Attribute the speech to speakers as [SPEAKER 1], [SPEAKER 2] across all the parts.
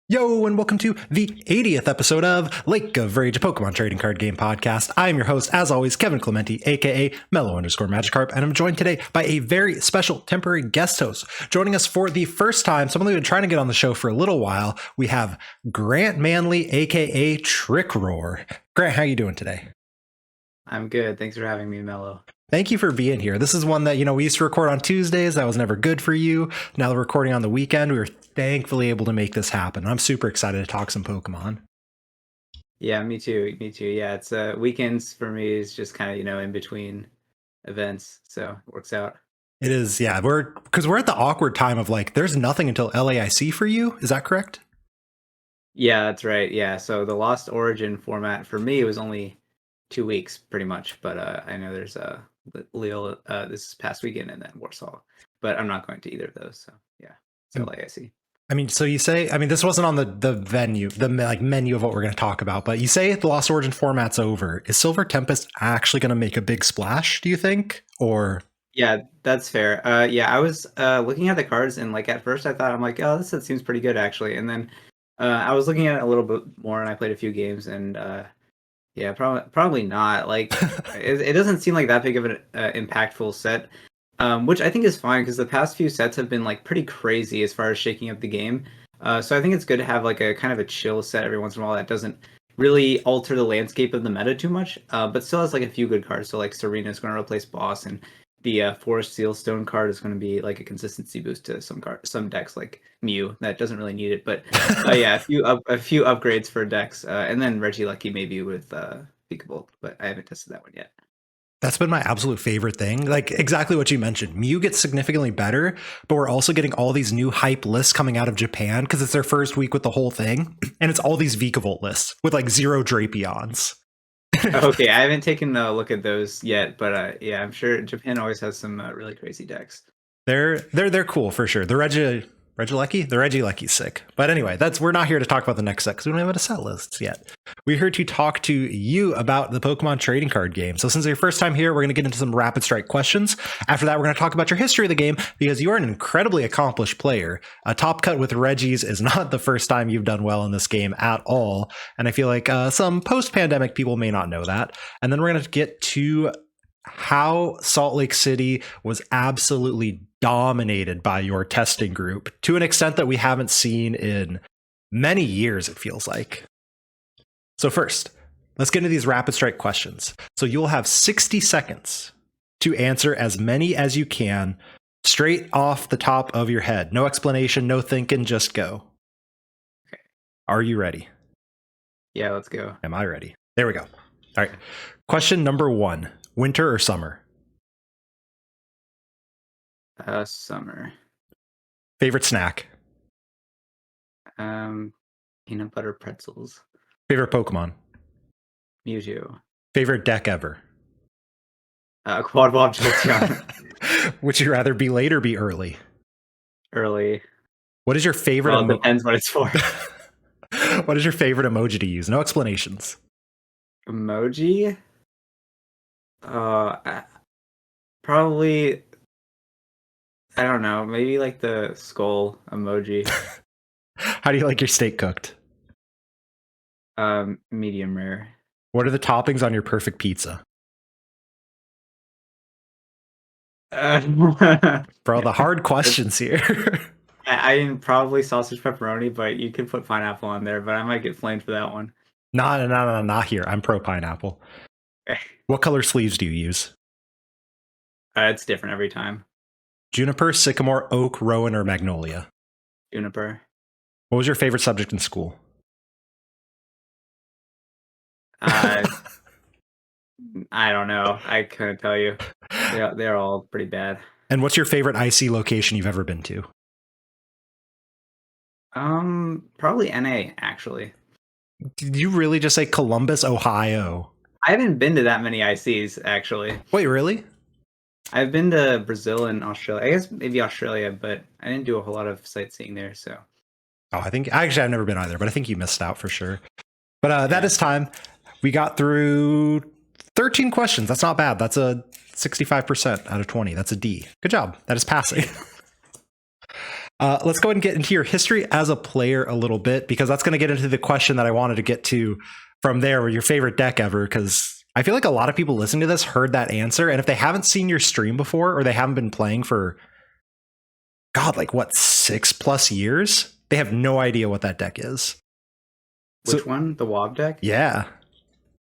[SPEAKER 1] Yo, and welcome to the 80th episode of Lake of Rage, a Pokemon trading card game podcast. I am your host, as always, Kevin Clementi, aka Mellow_Magikarp, and I'm joined today by a very special temporary guest host. Joining us for the first time, someone we've been trying to get on the show for a little while, we have Grant Manley, aka Trick Roar. Grant, how you doing today?
[SPEAKER 2] I'm good. Thanks for having me, Mellow.
[SPEAKER 1] Thank you for being here. This is one that, we used to record on Tuesdays. That was never good for you. Now we're recording on the weekend. We were thankfully able to make this happen. I'm super excited to talk some Pokemon.
[SPEAKER 2] Yeah, me too. Me too. Yeah, it's weekends for me is just kind of, in between events. So it works out.
[SPEAKER 1] It is. Yeah. We're at the awkward time of there's nothing until LAIC for you. Is that correct?
[SPEAKER 2] Yeah, that's right. Yeah. So the Lost Origin format for me was only 2 weeks pretty much. But I know there's Lille this past weekend and then Warsaw, but I'm not going to either of those. So yeah, it's LAIC.
[SPEAKER 1] So you say, this wasn't on the venue, the menu of what we're going to talk about, but you say the Lost Origin format's over. Is Silver Tempest actually going to make a big splash, do you think? Or
[SPEAKER 2] yeah, that's fair. Yeah, I was looking at the cards and at first I thought oh, this seems pretty good actually, and then I was looking at it a little bit more and I played a few games and yeah, probably not. It doesn't seem like that big of an impactful set. Which I think is fine because the past few sets have been pretty crazy as far as shaking up the game. So I think it's good to have a kind of a chill set every once in a while that doesn't really alter the landscape of the meta too much, but still has a few good cards. So Serena is going to replace Boss, and the Forest Sealstone card is going to be a consistency boost to some decks like Mew that doesn't really need it. But yeah, a few upgrades for decks, and then Regi Lucky maybe with Peekaboo, but I haven't tested that one yet.
[SPEAKER 1] that's been my absolute favorite thing. Exactly what you mentioned. Mew gets significantly better, but we're also getting all these new hype lists coming out of Japan because it's their first week with the whole thing. And it's all these Vikavolt lists with 0 Drapions.
[SPEAKER 2] Okay, I haven't taken a look at those yet, but yeah, I'm sure Japan always has some really crazy decks.
[SPEAKER 1] They're cool for sure. The Regilecky's sick. But anyway, we're not here to talk about the next set because we don't have a set list yet. We're here to talk to you about the Pokemon trading card game. So since it's your first time here, we're going to get into some rapid strike questions. After that, we're going to talk about your history of the game because you are an incredibly accomplished player. A top cut with Regis is not the first time you've done well in this game at all. And I feel like some post-pandemic people may not know that. And then we're going to get to how Salt Lake City was absolutely dominated by your testing group to an extent that we haven't seen in many years, it feels like. So first, let's get into these rapid strike questions. So you'll have 60 seconds to answer as many as you can straight off the top of your head. No explanation, no thinking, just go.
[SPEAKER 2] Okay.
[SPEAKER 1] Are you ready?
[SPEAKER 2] Yeah, let's go.
[SPEAKER 1] Am I ready? There we go. All right. Question number 1. Winter or summer?
[SPEAKER 2] Summer.
[SPEAKER 1] Favorite snack?
[SPEAKER 2] Peanut butter pretzels.
[SPEAKER 1] Favorite Pokemon?
[SPEAKER 2] Mewtwo.
[SPEAKER 1] Favorite deck ever?
[SPEAKER 2] Quad Bob Jolteon.
[SPEAKER 1] Would you rather be late or be early?
[SPEAKER 2] Early.
[SPEAKER 1] What is your favorite?
[SPEAKER 2] Well, it depends what it's for.
[SPEAKER 1] What is your favorite emoji to use? No explanations.
[SPEAKER 2] Emoji? Probably. I don't know. Maybe the skull emoji.
[SPEAKER 1] How do you like your steak cooked?
[SPEAKER 2] Medium rare.
[SPEAKER 1] What are the toppings on your perfect pizza? Bro, the hard questions here.
[SPEAKER 2] I probably sausage pepperoni, but you could put pineapple on there, but I might get flamed for that one.
[SPEAKER 1] No, not here. I'm pro pineapple. What color sleeves do you use?
[SPEAKER 2] It's different every time.
[SPEAKER 1] Juniper, sycamore, oak, rowan, or magnolia?
[SPEAKER 2] Juniper.
[SPEAKER 1] What was your favorite subject in school?
[SPEAKER 2] I don't know. I couldn't tell you. They're all pretty bad.
[SPEAKER 1] And what's your favorite IC location you've ever been to?
[SPEAKER 2] Probably NA, actually.
[SPEAKER 1] Did you really just say Columbus, Ohio?
[SPEAKER 2] I haven't been to that many ICs, actually.
[SPEAKER 1] Wait, really?
[SPEAKER 2] I've been to Brazil and Australia. I guess maybe Australia, but I didn't do a whole lot of sightseeing there, so.
[SPEAKER 1] Oh, I've never been either, but I think you missed out for sure. But that is time. We got through 13 questions. That's not bad. That's a 65% out of 20. That's a D. Good job. That is passing. Let's go ahead and get into your history as a player a little bit, because that's going to get into the question that I wanted to get to from there, with your favorite deck ever, because I feel like a lot of people listening to this heard that answer. And if they haven't seen your stream before, or they haven't been playing for, God, like what, 6+ years, they have no idea what that deck is.
[SPEAKER 2] Which one? The Wob deck?
[SPEAKER 1] Yeah.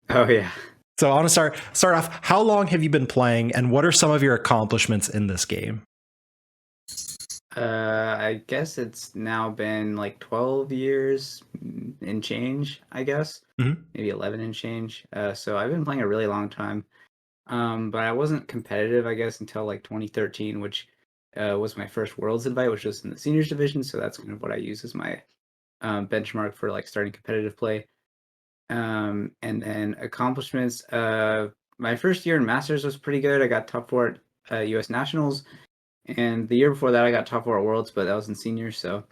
[SPEAKER 2] Oh, yeah.
[SPEAKER 1] So I want to start off. How long have you been playing, and what are some of your accomplishments in this game?
[SPEAKER 2] I guess it's now been like 12 years and change, I guess. Maybe 11 and change. So I've been playing a really long time. But I wasn't competitive, I guess, until like 2013, which was my first Worlds invite, which was in the seniors division. So that's kind of what I use as my benchmark for like starting competitive play. And then accomplishments. My first year in Masters was pretty good. I got top 4 at US Nationals. And the year before that, I got top 4 at Worlds, but that was in seniors, so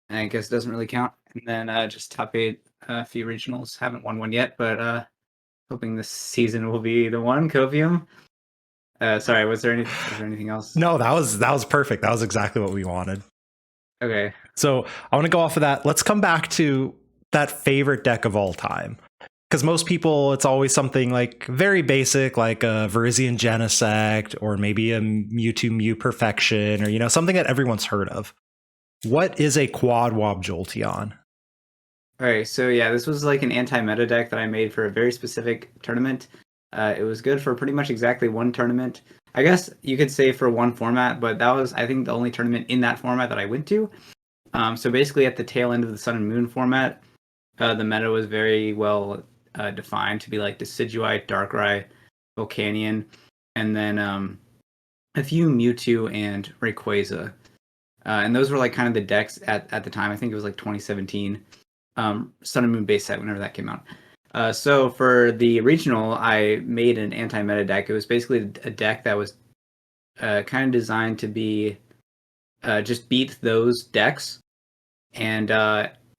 [SPEAKER 2] I guess it doesn't really count. And then just top 8 a few regionals. Haven't won one yet, but hoping this season will be the one. Copium. Sorry, was there anything else?
[SPEAKER 1] No, that was perfect. That was exactly what we wanted.
[SPEAKER 2] Okay.
[SPEAKER 1] So I want to go off of that. Let's come back to that favorite deck of all time. Because most people, it's always something like very basic, like a Verizian Genesect, or maybe a Mewtwo Mew Perfection, or, you know, something that everyone's heard of. What is a Quad Wob Jolteon?
[SPEAKER 2] All right, so yeah, this was like an anti-meta deck that I made for a very specific tournament. It was good for pretty much exactly one tournament. I guess you could say for one format, but that was, I think, the only tournament in that format that I went to. So basically at the tail end of the Sun and Moon format, the meta was very well defined to be like Decidueye, Darkrai, Volcanion, and then a few Mewtwo and Rayquaza. And those were like kind of the decks at the time. I think it was like 2017. Sun and Moon base set, whenever that came out. So for the regional, I made an anti-meta deck. It was basically a deck that was kind of designed to be just beat those decks. And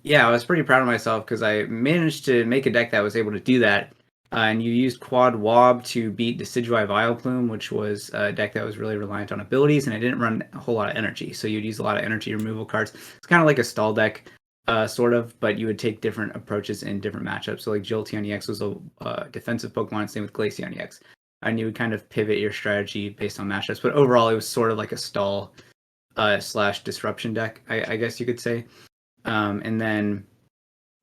[SPEAKER 2] yeah, I was pretty proud of myself because I managed to make a deck that was able to do that. And you used Quad Wob to beat Decidueye Vileplume, which was a deck that was really reliant on abilities, and it didn't run a whole lot of energy. So you'd use a lot of energy removal cards. It's kind of like a stall deck, sort of, but you would take different approaches in different matchups. So like Jolteon EX was a defensive Pokemon, same with Glaceon EX. And you would kind of pivot your strategy based on matchups. But overall, it was sort of like a stall slash disruption deck, I guess you could say. And then,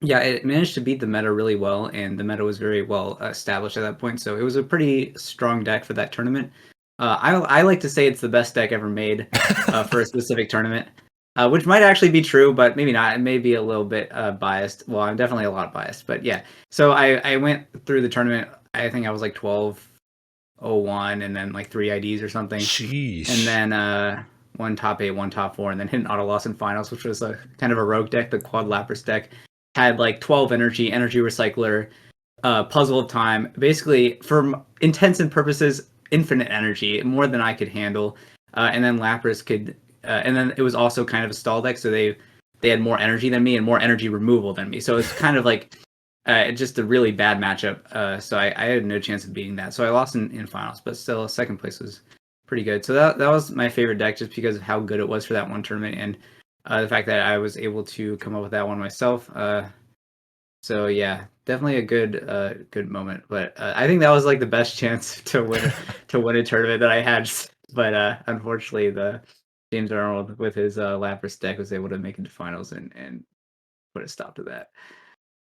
[SPEAKER 2] yeah, it managed to beat the meta really well, and the meta was very well established at that point. So it was a pretty strong deck for that tournament. I like to say it's the best deck ever made for a specific tournament, which might actually be true, but maybe not. It may be a little bit biased. Well, I'm definitely a lot biased, but yeah. So I went through the tournament. I think I was like 12-01, and then like 3 IDs or something.
[SPEAKER 1] Sheesh.
[SPEAKER 2] And then one top 8, one top 4, and then hit an auto loss in finals, which was a kind of a rogue deck. The Quad Lapras deck had like 12 energy recycler, puzzle of time, basically for intents and purposes, infinite energy, more than I could handle. And then Lapras could, and then it was also kind of a stall deck, so they had more energy than me and more energy removal than me. So it's kind of like just a really bad matchup. So I had no chance of beating that. So I lost in finals, but still second place was pretty good. So that was my favorite deck just because of how good it was for that one tournament, and the fact that I was able to come up with that one myself. So yeah, definitely a good moment. But I think that was like the best chance to win a tournament that I had. But unfortunately, the James Arnold with his Lapras deck was able to make it to finals and put a stop to that.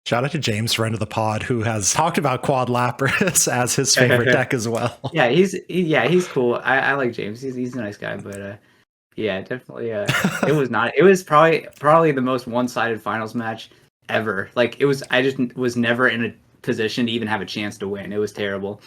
[SPEAKER 1] Shout out to James, friend of the pod, who has talked about Quad Lapras as his favorite deck as well.
[SPEAKER 2] Yeah, he's cool. I like James. He's a nice guy, but yeah, definitely. It was not. It was probably the most one-sided finals match ever. Like it was. I just was never in a position to even have a chance to win. It was terrible.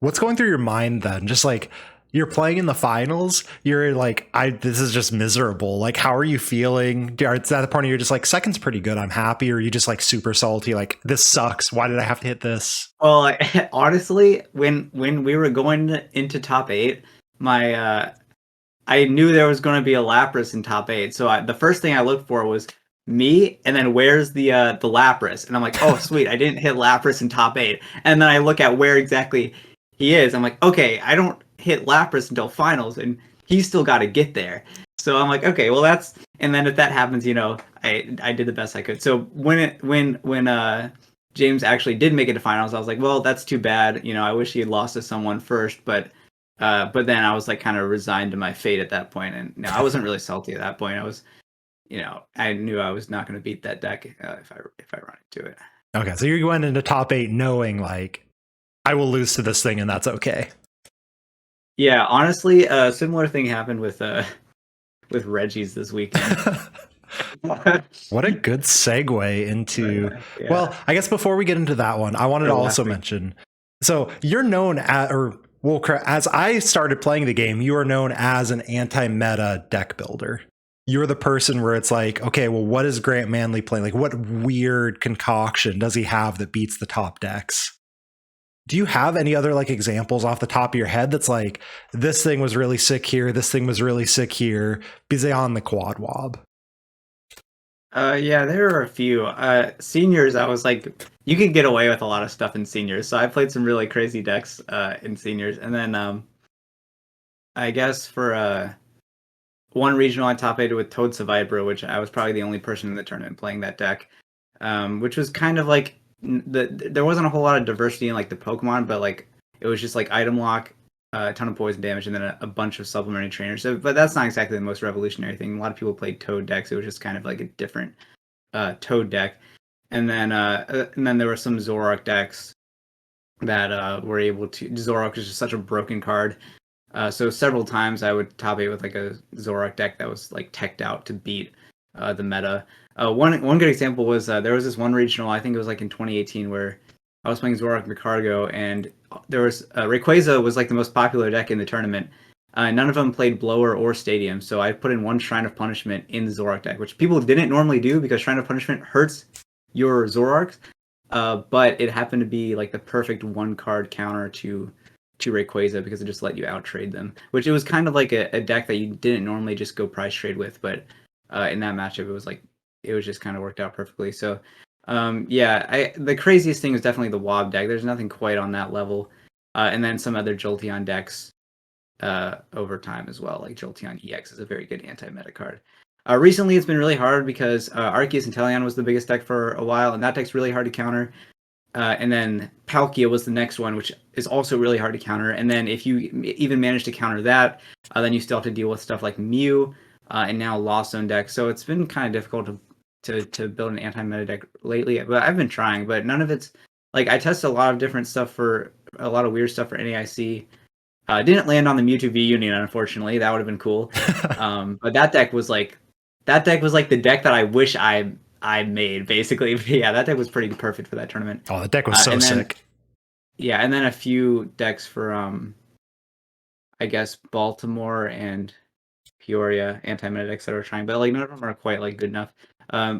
[SPEAKER 1] What's going through your mind then? Just like you're playing in the finals, you're like, this is just miserable. Like, how are you feeling? Is that the point where you're just like, second's pretty good, I'm happy, or are you just like super salty, like this sucks? Why did I have to hit this?
[SPEAKER 2] Well, honestly, when we were going into top 8, I knew there was going to be a Lapras in top 8. So the first thing I looked for was me, and then where's the Lapras? And I'm like, oh, sweet, I didn't hit Lapras in top 8. And then I look at where exactly he is. I'm like, okay, I don't hit Lapras until finals, and he's still got to get there. So I'm like, okay, well that's, and then if that happens, I did the best I could. So when James actually did make it to finals, I was like, well, that's too bad. I wish he had lost to someone first, but then I was like kind of resigned to my fate at that point, and no, I wasn't really salty at that point. I was, I knew I was not going to beat that deck if I run into it.
[SPEAKER 1] Okay, so you went into top 8 knowing like I will lose to this thing, and that's okay.
[SPEAKER 2] Yeah, honestly, a similar thing happened with Reggie's this weekend.
[SPEAKER 1] What a good segue into.
[SPEAKER 2] Yeah.
[SPEAKER 1] Well, I guess before we get into that one, I wanted to also mention. So you're known as, or well, as I started playing the game, you are known as an anti-meta deck builder. You're the person where it's like, okay, well, what is Grant Manley playing? Like, what weird concoction does he have that beats the top decks? Do you have any other like examples off the top of your head that's like, this thing was really sick here, this thing was really sick here, beyond the quad wob?
[SPEAKER 2] Yeah, there are a few. Seniors, I was like, you can get away with a lot of stuff in seniors. So I played some really crazy decks in seniors, and then I guess for one regional, I top aided with Toad Vibra, which I was probably the only person in the tournament playing that deck, which was kind of like there wasn't a whole lot of diversity in like the Pokemon, but like it was just like item lock, a ton of poison damage, and then a bunch of supplementary trainers. So, but that's not exactly the most revolutionary thing. A lot of people played Toad decks. It was just kind of like a different Toad deck, and then there were some Zoroark decks that were able to. Zoroark is just such a broken card. So several times I would top 8 with like a Zoroark deck that was like teched out to beat the meta. One good example was there was this one regional, I think it was like in 2018, where I was playing Zoroark Micargo, and there was Rayquaza was like the most popular deck in the tournament. None of them played Blower or Stadium, so I put in one Shrine of Punishment in the Zoroark deck, which people didn't normally do because Shrine of Punishment hurts your Zoroarks, but it happened to be like the perfect one card counter to Rayquaza because it just let you out trade them. Which it was kind of like a deck that you didn't normally just go price trade with, but in that matchup it was just kind of worked out perfectly. So the craziest thing was definitely the Wob deck. There's nothing quite on that level, and then some other Jolteon decks over time as well. Like Jolteon EX is a very good anti-meta card. Recently, it's been really hard because Arceus Inteleon was the biggest deck for a while, and that deck's really hard to counter. And then Palkia was the next one, which is also really hard to counter. And then if you even manage to counter that, then you still have to deal with stuff like Mew and now Lost Zone deck. So it's been kind of difficult to build an anti-meta deck lately. But I've been trying, but none of it's like I tested a lot of different stuff for a lot of weird stuff for NAIC. Didn't land on the Mewtwo V Union, unfortunately. That would have been cool. But that deck was like the deck that I wish I made, basically. But yeah, that deck was pretty perfect for that tournament.
[SPEAKER 1] Oh, the deck was so sick.
[SPEAKER 2] Yeah, and then a few decks for I guess Baltimore and Peoria anti-meta decks that are trying, but like none of them are quite like good enough.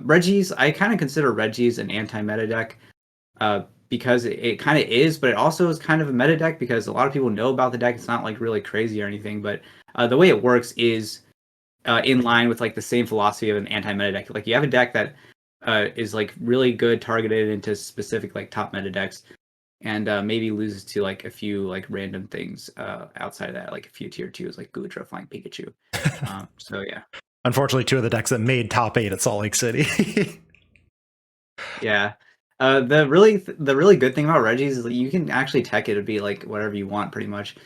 [SPEAKER 2] Regi's, I kind of consider Regi's an anti-meta deck because it kind of is, but it also is kind of a meta deck because a lot of people know about the deck. It's not like really crazy or anything, but the way it works is in line with like the same philosophy of an anti-meta deck. Like you have a deck that is like really good targeted into specific like top meta decks, and maybe loses to like a few like random things outside of that, like a few tier 2s like Goodra, Flying Pikachu. So yeah.
[SPEAKER 1] Unfortunately, 2 of the decks that made top 8 at Salt Lake City.
[SPEAKER 2] Yeah. The really good thing about Regi's is that you can actually tech it to be like whatever you want pretty much.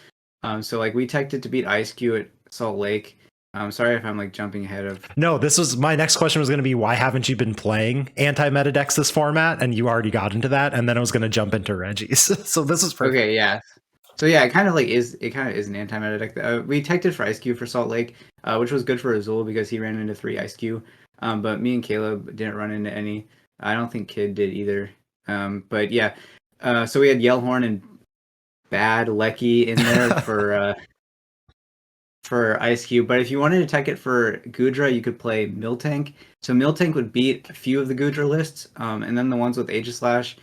[SPEAKER 2] So like we teched it to beat Ice Cube at Salt Lake. I'm sorry if I'm like jumping ahead of.
[SPEAKER 1] No, this was my next question was going to be why haven't you been playing anti-meta decks this format? And you already got into that, and then I was going to jump into Regi's. So this is perfect.
[SPEAKER 2] Okay, yeah. So yeah, it kind of is an anti-meta deck. We teched it for Ice Cube for Salt Lake, which was good for Azul because he ran into 3 Ice Cube. But me and Caleb didn't run into any. I don't think Kid did either. But yeah, so we had Yellhorn and Bad Lecky in there for Ice Cube. But if you wanted to tech it for Goodra, you could play Miltank. So Miltank would beat a few of the Goodra lists, and then the ones with Aegislash,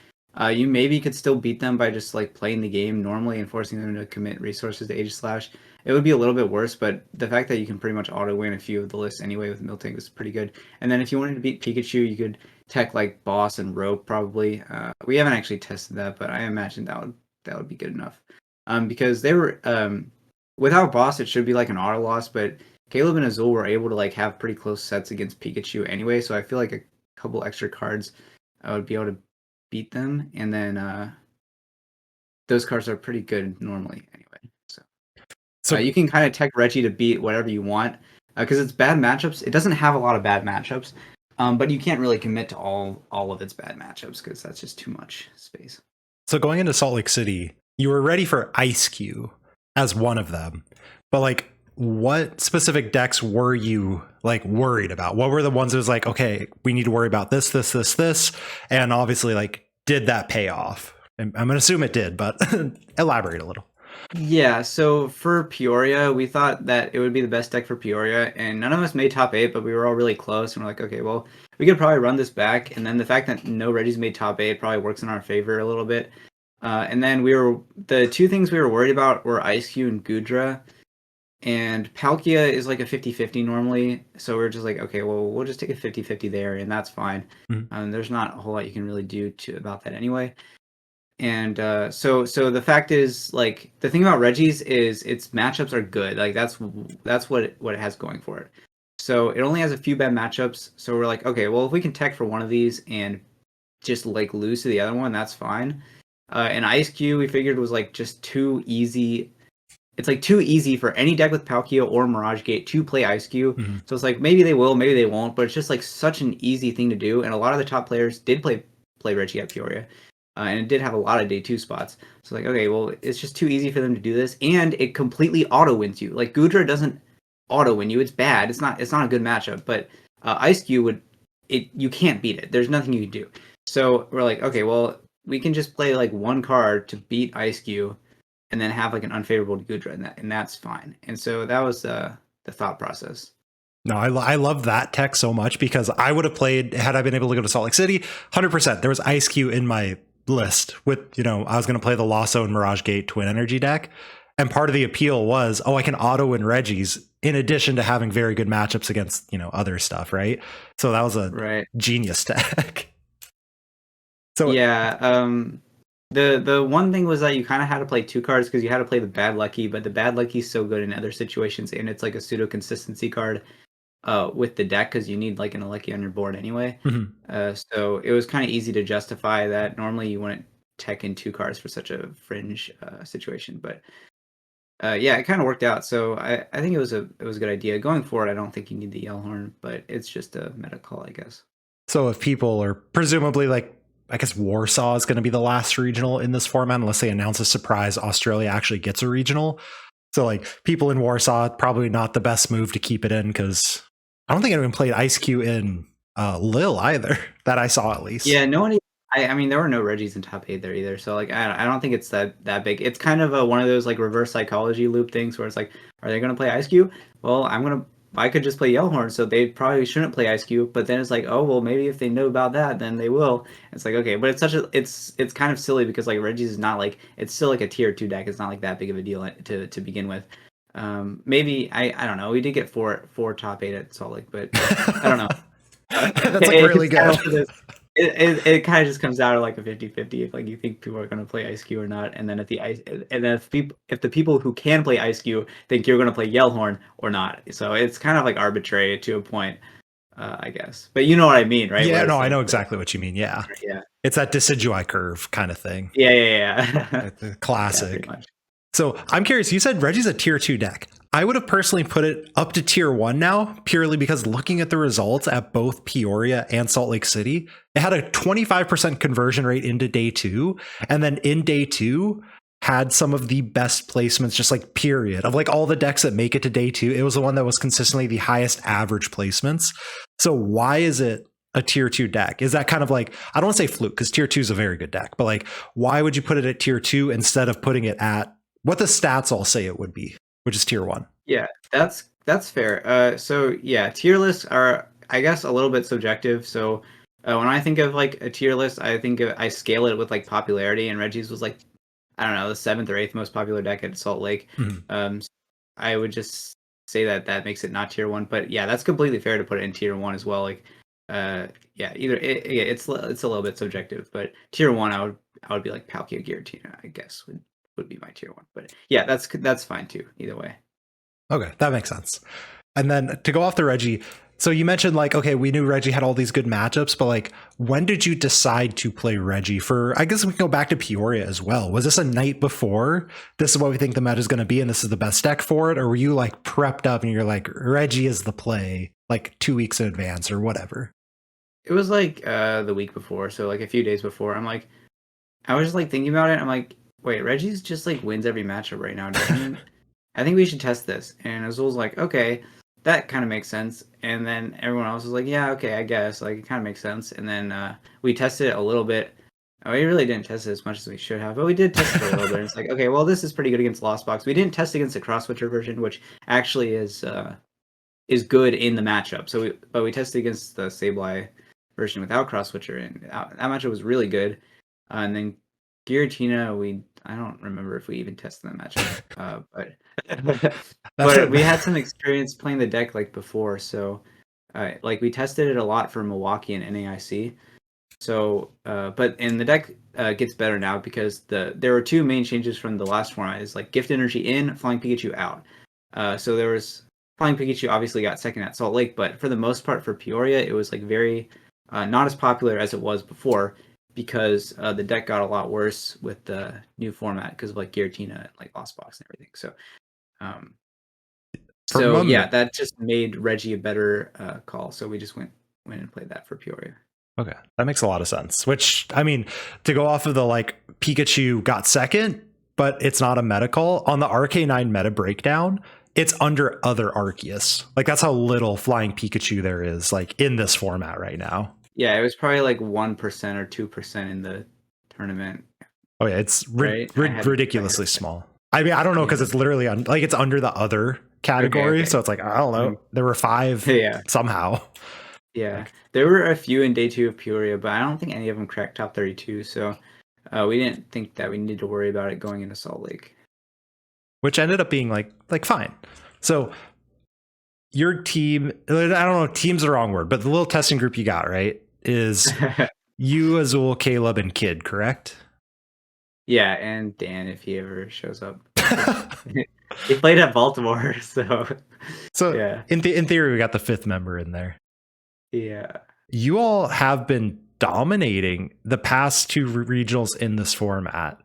[SPEAKER 2] you maybe could still beat them by just like playing the game normally and forcing them to commit resources to Aegislash. It would be a little bit worse, but the fact that you can pretty much auto win a few of the lists anyway with Miltank is pretty good. And then if you wanted to beat Pikachu, you could tech like Boss and Rope probably. We haven't actually tested that, but I imagine that would be good enough. Because they were without Boss, it should be like an auto loss, but Caleb and Azul were able to like have pretty close sets against Pikachu anyway, so I feel like a couple extra cards I would be able to beat them, and then those cards are pretty good normally anyway. So you can kind of tech Regi to beat whatever you want because it's bad matchups. It doesn't have a lot of bad matchups, but you can't really commit to all of its bad matchups because that's just too much space.
[SPEAKER 1] So going into Salt Lake City, you were ready for Ice Cube as one of them, but like, what specific decks were you like worried about? What were the ones that was like, okay, we need to worry about this, this, this, this, and obviously, like, did that pay off? I'm gonna assume it did, but elaborate a little.
[SPEAKER 2] Yeah, so for Peoria, we thought that it would be the best deck for Peoria, and none of us made top 8, but we were all really close, and we're like, okay, well, we could probably run this back, and then the fact that no Regis made top 8 probably works in our favor a little bit. And then the two things we were worried about were Ice-Q and Gudra, and Palkia is like a 50-50 normally, so we're just like, okay, well, we'll just take a 50-50 there, and that's fine.
[SPEAKER 1] Mm-hmm.
[SPEAKER 2] There's not a whole lot you can really do about that anyway. And so the fact is, like, the thing about Regi's is its matchups are good. Like that's what it has going for it. So it only has a few bad matchups. So we're like, okay, well, if we can tech for one of these and just like lose to the other one, that's fine. And Ice Cube we figured was like just too easy. It's like too easy for any deck with Palkia or Mirage Gate to play Ice Cube.
[SPEAKER 1] Mm-hmm.
[SPEAKER 2] So it's like maybe they will, maybe they won't, but it's just like such an easy thing to do. And a lot of the top players did play Regi at Peoria. And it did have a lot of day 2 spots. So like, okay, well, it's just too easy for them to do this, and it completely auto wins you. Like Gudra doesn't auto win you; it's bad. It's not a good matchup. But Ice Cube you can't beat it. There's nothing you can do. So we're like, okay, well, we can just play like one card to beat Ice Cube, and then have like an unfavorable Gudra, and that's fine. And so that was the thought process.
[SPEAKER 1] No, I love that tech so much because I would have played had I been able to go to Salt Lake City. 100%. There was Ice Cube in my list with, I was going to play the Lasso and Mirage Gate Twin Energy deck. And part of the appeal was, I can auto win Regis in addition to having very good matchups against, other stuff, right? So that was a genius deck.
[SPEAKER 2] So yeah, the one thing was that you kind of had to play 2 cards because you had to play the Bad Lucky, but the Bad Lucky is so good in other situations, and it's like a pseudo consistency card with the deck because you need like an Lucky on your board anyway.
[SPEAKER 1] Mm-hmm.
[SPEAKER 2] So it was kind of easy to justify that. Normally you wouldn't tech in 2 cards for such a fringe situation, but yeah, it kind of worked out. So I think it was a good idea. Going forward, I don't think you need the Yellhorn, but it's just a meta call, I guess.
[SPEAKER 1] So if people are presumably like, I guess Warsaw is going to be the last regional in this format, unless they announce a surprise Australia actually gets a regional. So like people in Warsaw, probably not the best move to keep it in because I don't think anyone played Ice Cube in Lille either, that I saw at least.
[SPEAKER 2] Yeah, no one. I mean, there were no Regis in top 8 there either. So like, I don't think it's that big. It's kind of one of those like reverse psychology loop things where it's like, are they going to play Ice Cube? Well, I could just play Yellhorn, so they probably shouldn't play Ice Cube. But then it's like, oh well, maybe if they know about that, then they will. It's like, okay, but it's kind of silly because like Regis is not like, it's still like a tier 2 deck. It's not like that big of a deal to begin with. Maybe I don't know. We did get four top 8 at Salt Lake, but I don't know.
[SPEAKER 1] That's like really good.
[SPEAKER 2] It kind of just comes out of like a 50-50 if like you think people are going to play Ice Cube or not, and then if the people who can play Ice Cube think you're going to play Yellhorn or not, so it's kind of like arbitrary to a point, I guess. But you know what I mean, right?
[SPEAKER 1] Yeah, no, I know exactly what you mean. Yeah, it's that Decidueye curve kind of thing.
[SPEAKER 2] Yeah.
[SPEAKER 1] Classic. Yeah, so I'm curious, you said Regi's a tier 2 deck. I would have personally put it up to tier 1 now, purely because looking at the results at both Peoria and Salt Lake City, it had a 25% conversion rate into day 2. And then in day 2 had some of the best placements, just like period, of like all the decks that make it to day 2. It was the one that was consistently the highest average placements. So why is it a tier 2 deck? Is that kind of like, I don't want to say fluke because tier 2 is a very good deck, but like, why would you put it at tier 2 instead of putting it at what the stats all say it would be, which is tier 1?
[SPEAKER 2] Yeah, that's fair. So yeah, tier lists are, I guess, a little bit subjective. So when I think of like a tier list, I scale it with like popularity, and Regi's was like, I don't know, the 7th or 8th most popular deck at Salt Lake.
[SPEAKER 1] Mm-hmm.
[SPEAKER 2] So I would just say that makes it not tier 1, but yeah, that's completely fair to put it in tier 1 as well. Like, yeah, it's a little bit subjective, but tier 1, I would be like Palkia Giratina, I guess would be my tier 1. But yeah, that's fine too, either way.
[SPEAKER 1] Okay, that makes sense. And then to go off the Regi, so you mentioned like, okay, we knew Regi had all these good matchups, but like, when did you decide to play Regi for, I guess we can go back to Peoria as well. Was this a night before? This is what we think the meta is going to be and this is the best deck for it? Or were you like prepped up and you're like, Regi is the play like 2 weeks in advance or whatever?
[SPEAKER 2] It was like the week before, so like a few days before. I was just like thinking about it. I'm like, wait, Reggie's just like wins every matchup right now. I think we should test this. And Azul's like, okay, that kind of makes sense. And then everyone else was like, yeah, okay, I guess. Like, it kind of makes sense. And then we tested it a little bit. We really didn't test it as much as we should have, but we did test it a little bit. It's like, okay, well, this is pretty good against Lost Box. We didn't test against the Cross Switcher version, which actually is good in the matchup. But we tested against the Sableye version without Cross Switcher, and that matchup was really good. And then Giratina, I don't remember if we even tested that matchup, but we had some experience playing the deck like before, so like we tested it a lot for Milwaukee and NAIC. So, but and the deck gets better now because there were two main changes from the last format: is like Gift Energy in, Flying Pikachu out. So there was Flying Pikachu obviously got second at Salt Lake, but for the most part for Peoria, it was like very not as popular as it was before, because the deck got a lot worse with the new format because of like Giratina and like Lost Box and everything. So, yeah, that just made Regi a better call. So we just went and played that for Peoria.
[SPEAKER 1] Okay, that makes a lot of sense. Which, I mean, to go off of the like Pikachu got second, but it's not a meta call on the RK9 meta breakdown. It's under other Arceus. Like that's how little Flying Pikachu there is like in this format right now.
[SPEAKER 2] Yeah, it was probably like 1% or 2% in the tournament.
[SPEAKER 1] Oh yeah, it's ridiculously small. I mean, I don't know because it's literally like it's under the other category, okay. So it's like I don't know. There were 5 somehow.
[SPEAKER 2] Yeah, there were a few in day 2 of Peoria, but I don't think any of them cracked top 32. So we didn't think that we needed to worry about it going into Salt Lake,
[SPEAKER 1] which ended up being like fine. So your team, I don't know, team's the wrong word, but the little testing group you got, right, is you, Azul, Caleb, and Kid, correct?
[SPEAKER 2] Yeah, and Dan if he ever shows up. He played at Baltimore, so
[SPEAKER 1] yeah. In theory, we got the 5th member in there.
[SPEAKER 2] Yeah.
[SPEAKER 1] You all have been dominating the past 2 regionals in this format.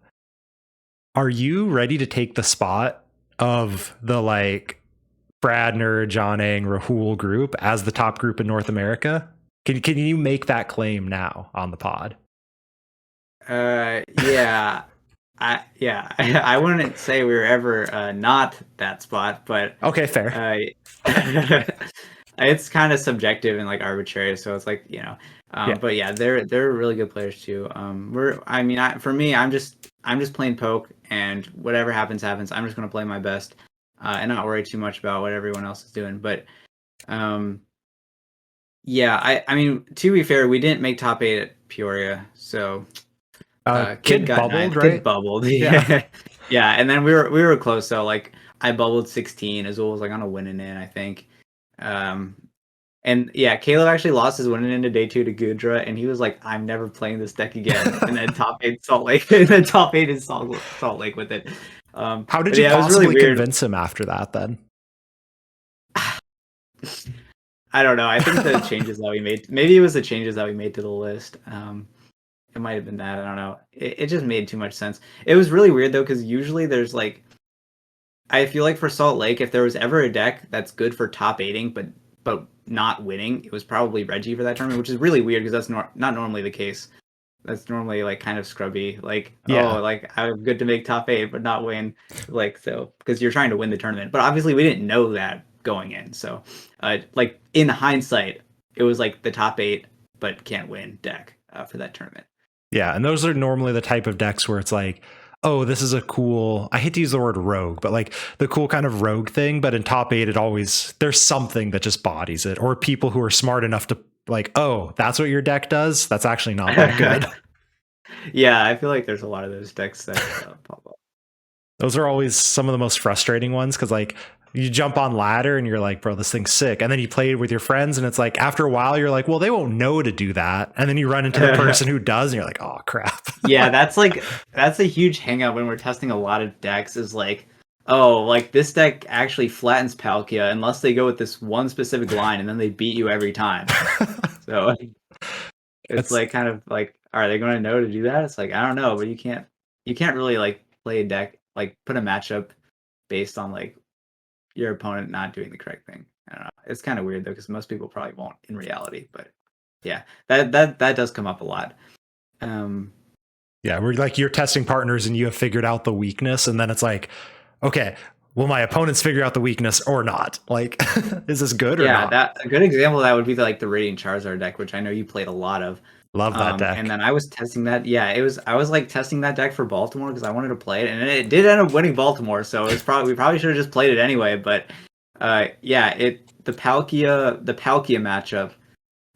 [SPEAKER 1] Are you ready to take the spot of the like Bradner, John Ang, Rahul group as the top group in North America? Can you make that claim now on the pod?
[SPEAKER 2] Yeah. I wouldn't say we were ever not that spot, but
[SPEAKER 1] okay, fair.
[SPEAKER 2] It's kind of subjective and like arbitrary, so it's like, you know, but yeah, they're really good players too. For me, I'm just playing poke, and whatever happens. I'm just gonna play my best and not worry too much about what everyone else is doing. But yeah, I mean, to be fair, we didn't make top 8 at Peoria, so
[SPEAKER 1] Kid got bubbled, 9th, right?
[SPEAKER 2] Kid bubbled, yeah. Yeah, and then we were close. So like I bubbled 16, Azul was like on a winning in, I think. And yeah, Caleb actually lost his winning into day 2 to Gudra, and he was like, "I'm never playing this deck again." And then top 8 Salt Lake, and then top 8 is Salt Lake with it.
[SPEAKER 1] How did you possibly convince him after that? Then
[SPEAKER 2] I don't know. I think the changes that we made, maybe it was the changes that we made to the list. It might have been that. I don't know. It just made too much sense. It was really weird though, because usually there's like, I feel like for Salt Lake, if there was ever a deck that's good for top 8ing, but not winning, it was probably Regi for that tournament, which is really weird because that's not normally the case. That's normally like kind of scrubby, like like I'm good to make top 8 but not win, like, so because you're trying to win the tournament. But obviously we didn't know that going in, so like in hindsight, it was like the top 8 but can't win deck for that tournament.
[SPEAKER 1] Yeah, and those are normally the type of decks where it's like, oh, this is a cool, I hate to use the word rogue, but like the cool kind of rogue thing. But in top 8, there's something that just bodies it, or people who are smart enough to like, oh, that's what your deck does. That's actually not that good.
[SPEAKER 2] Yeah, I feel like there's a lot of those decks that pop up.
[SPEAKER 1] Those are always some of the most frustrating ones, because like you jump on ladder and you're like, bro, this thing's sick. And then you play it with your friends and it's like, after a while, you're like, well, they won't know to do that. And then you run into the person who does and you're like, oh, crap.
[SPEAKER 2] Yeah, that's a huge hang up when we're testing a lot of decks, is like, oh, like this deck actually flattens Palkia unless they go with this one specific line and then they beat you every time. So it's
[SPEAKER 1] It's
[SPEAKER 2] like kind of like, are they going to know to do that? It's like, I don't know, but you can't really like play a deck, like put a matchup based on like your opponent not doing the correct thing. I don't know. It's kind of weird though, because most people probably won't in reality. But yeah, that does come up a lot. Um,
[SPEAKER 1] yeah, we're like you're testing partners and you have figured out the weakness, and then it's like, okay, will my opponents figure out the weakness or not? Like, is this good or
[SPEAKER 2] yeah,
[SPEAKER 1] not?
[SPEAKER 2] that a good example of that would be like the Radiant Charizard deck, which I know you played a lot of.
[SPEAKER 1] Love that
[SPEAKER 2] And
[SPEAKER 1] deck.
[SPEAKER 2] then I was testing that. Yeah, I was like testing that deck for Baltimore because I wanted to play it, and it did end up winning Baltimore. So it's probably we probably should have just played it anyway. But yeah, the Palkia matchup.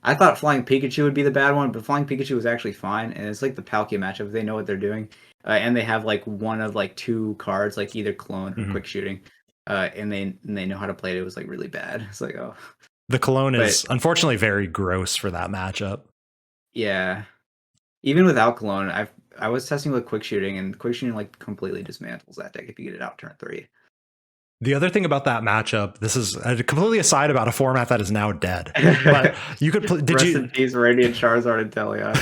[SPEAKER 2] I thought Flying Pikachu would be the bad one, but Flying Pikachu was actually fine, and it's like the Palkia matchup. They know what they're doing, and they have like one of like two cards, like either Clone or
[SPEAKER 1] Mhm.
[SPEAKER 2] Quick Shooting, and they know how to play it. It was like really bad. It's like, oh,
[SPEAKER 1] The cologne
[SPEAKER 2] but
[SPEAKER 1] is unfortunately very gross for that matchup.
[SPEAKER 2] yeah, even without Cologne, I was testing with Quick Shooting, and Quick Shooting like completely dismantles that deck if you get it out turn 3.
[SPEAKER 1] The other thing about that matchup, this is completely aside about a format that is now dead, but you could play. Did
[SPEAKER 2] Rest
[SPEAKER 1] you?
[SPEAKER 2] in peace, Radiant Charizard and Delia.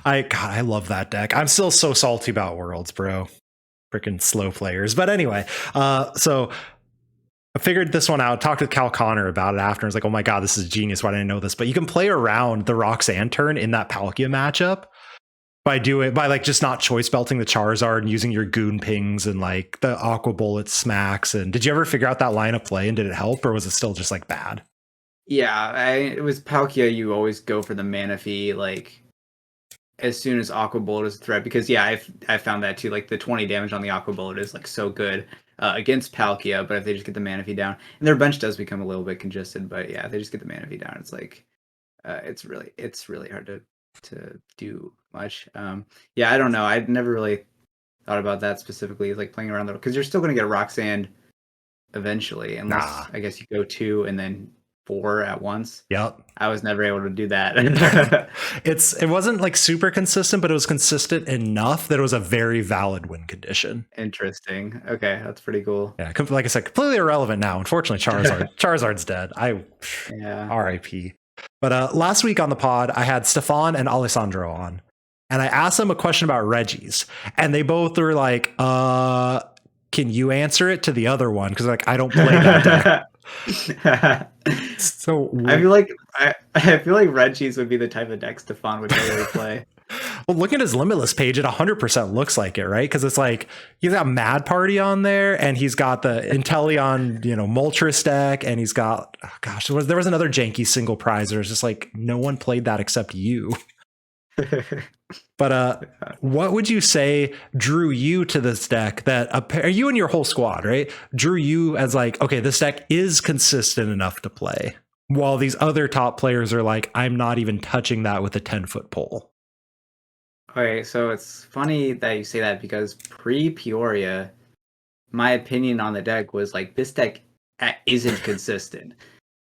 [SPEAKER 1] I love that deck. I'm still so salty about Worlds, bro. Freaking slow players. But anyway, so I figured this one out. Talked to Cal Connor about it after. I was like, oh my god, this is genius. Why didn't I know this? But you can play around the Roxanne turn in that Palkia matchup by like just not choice belting the Charizard and using your Goon Pings and like the Aqua Bullet smacks. And did you ever figure out that line of play and did it help or was it still just like bad?
[SPEAKER 2] Yeah, it was Palkia. You always go for the Manaphy, like as soon as Aqua Bullet is a threat, because yeah, I found that too. Like the 20 damage on the Aqua Bullet is like so good against Palkia, but if they just get the Manaphy down, and their bench does become a little bit congested, but yeah, if they just get the Manaphy down, it's like it's really hard to do much. Yeah, I don't know. I'd never really thought about that specifically, like playing around because you're still going to get a Roxanne eventually,
[SPEAKER 1] Nah.
[SPEAKER 2] unless I guess you go 2 and then 4 at once.
[SPEAKER 1] Yep.
[SPEAKER 2] I was never able to do that.
[SPEAKER 1] It wasn't like super consistent, but it was consistent enough that it was a very valid win condition.
[SPEAKER 2] Interesting. Okay, that's pretty cool.
[SPEAKER 1] Yeah, like I said, completely irrelevant now. Unfortunately, Charizard's dead.
[SPEAKER 2] Yeah.
[SPEAKER 1] R.I.P. But last week on the pod, I had Stefan and Alessandro on, and I asked them a question about Regis, and they both were like, can you answer it to the other one? Because like I don't play that deck. So
[SPEAKER 2] I feel like Regis would be the type of deck Stefan would really play.
[SPEAKER 1] well, look at his Limitless page. It 100% looks like it, right? Because it's like he's got Mad Party on there, and he's got the Inteleon, Moltres deck, and he's got gosh, there was another janky single prize. There's just like no one played that except you. But what would you say drew you to this deck that you and your whole squad, right? Drew you as like, okay, this deck is consistent enough to play. While these other top players are like, I'm not even touching that with a 10-foot pole.
[SPEAKER 2] Okay, so it's funny that you say that because pre-Peoria, my opinion on the deck was like, this deck isn't consistent.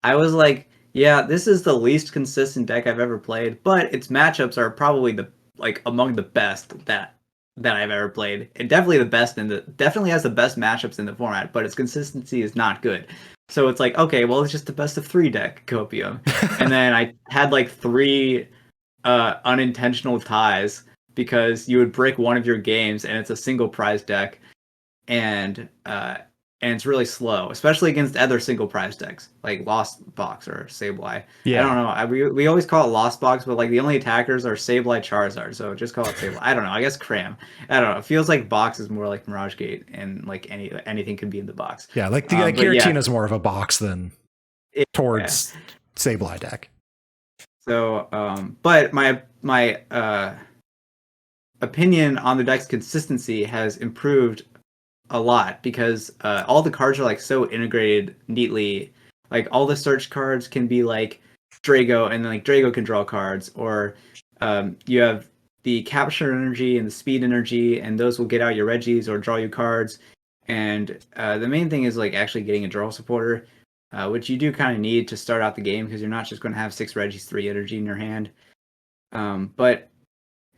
[SPEAKER 2] I was like, yeah, this is the least consistent deck I've ever played, but its matchups are probably among the best that I've ever played. And definitely the best definitely has the best matchups in the format, but its consistency is not good. So it's like, okay, well, it's just the best of 3 deck, Copium. And then I had like 3 unintentional ties because you would break one of your games and it's a single prize deck, and it's really slow, especially against other single prize decks like Lost Box or Sableye.
[SPEAKER 1] Yeah.
[SPEAKER 2] I don't know. We always call it Lost Box, but like the only attackers are Sableye, Charizard, so just call it Sableye. I don't know. I guess Cram. I don't know. It feels like Box is more like Mirage Gate, and like anything could be in the box.
[SPEAKER 1] Yeah, like the Giratina is more of a box than
[SPEAKER 2] Yeah.
[SPEAKER 1] towards Sableye deck.
[SPEAKER 2] So, but my opinion on the deck's consistency has improved a lot because all the cards are like so integrated neatly. Like all the search cards can be like Drago, and then like Drago can draw cards, or you have the capture energy and the speed energy, and those will get out your Regis or draw you cards. And the main thing is like actually getting a draw supporter, which you do kind of need to start out the game because you're not just going to have 6 Regis 3 energy in your hand. But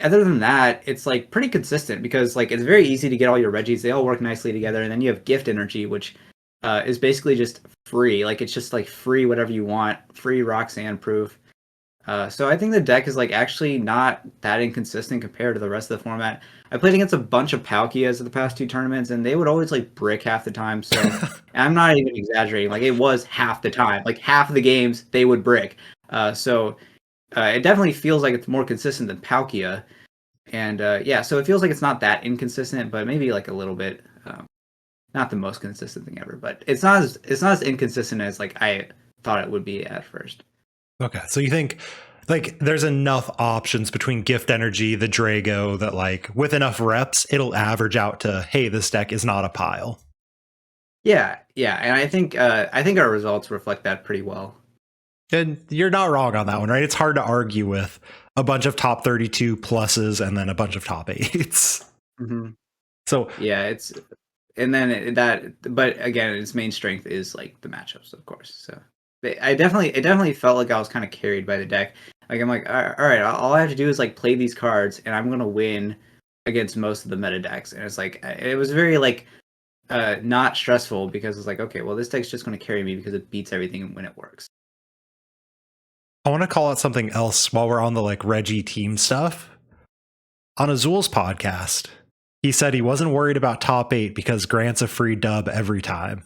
[SPEAKER 2] other than that, it's like pretty consistent because like it's very easy to get all your Regis. They all work nicely together, and then you have gift energy, which is basically just free. Like it's just like free whatever you want, free Roxanne proof. So I think the deck is like actually not that inconsistent compared to the rest of the format. I played against a bunch of Palkias in the past 2 tournaments, and they would always like brick half the time. So and I'm not even exaggerating. Like it was half the time. Like half of the games they would brick. So it definitely feels like it's more consistent than Palkia. And yeah, so it feels like it's not that inconsistent, but maybe like a little bit. Not the most consistent thing ever, but it's not as inconsistent as like I thought it would be at first.
[SPEAKER 1] Okay, so you think like there's enough options between gift energy, the Drago, that like with enough reps, it'll average out to, hey, this deck is not a pile.
[SPEAKER 2] Yeah, and I think our results reflect that pretty well.
[SPEAKER 1] And you're not wrong on that one, right? It's hard to argue with a bunch of top 32 pluses and then a bunch of top 8s.
[SPEAKER 2] Mm-hmm.
[SPEAKER 1] So
[SPEAKER 2] yeah, and then but again, its main strength is like the matchups, of course. So it definitely felt like I was kind of carried by the deck. Like I'm like, all right, all I have to do is like play these cards, and I'm gonna win against most of the meta decks. And it's like it was very like not stressful because it's like, okay, well, this deck's just gonna carry me because it beats everything when it works.
[SPEAKER 1] I want to call out something else while we're on the like Regi team stuff. On Azul's podcast, he said he wasn't worried about top 8 because Grant's a free dub every time.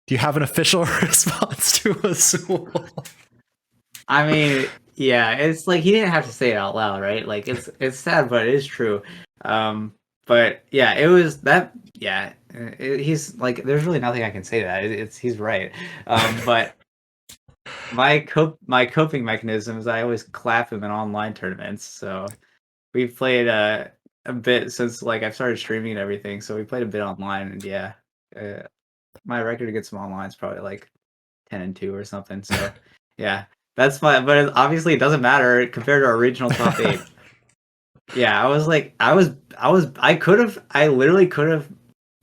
[SPEAKER 1] Do you have an official response to Azul?
[SPEAKER 2] I mean, yeah, it's like he didn't have to say it out loud, right? Like it's sad, but it is true. But yeah, it was that. Yeah, he's like, there's really nothing I can say to that. He's right. But my coping mechanism is I always clap him in online tournaments. So we've played a bit since like I've started streaming and everything. So we played a bit online, and yeah, my record against him online is probably like 10-2 or something. So yeah, that's fine. But obviously it doesn't matter compared to our regional top 8. Yeah, I literally could have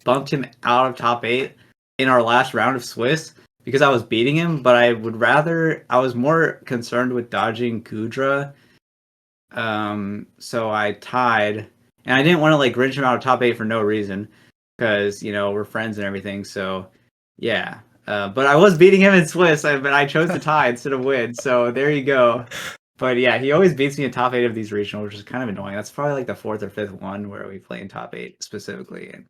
[SPEAKER 2] bumped him out of top 8 in our last round of Swiss because I was beating him, but I was more concerned with dodging Gudra. So I tied, and I didn't want to like wrench him out of top 8 for no reason because, we're friends and everything. So yeah. But I was beating him in Swiss, but I chose to tie instead of win. So there you go. But yeah, he always beats me in top 8 of these regional, which is kind of annoying. That's probably like the 4th or 5th one where we play in top 8 specifically. And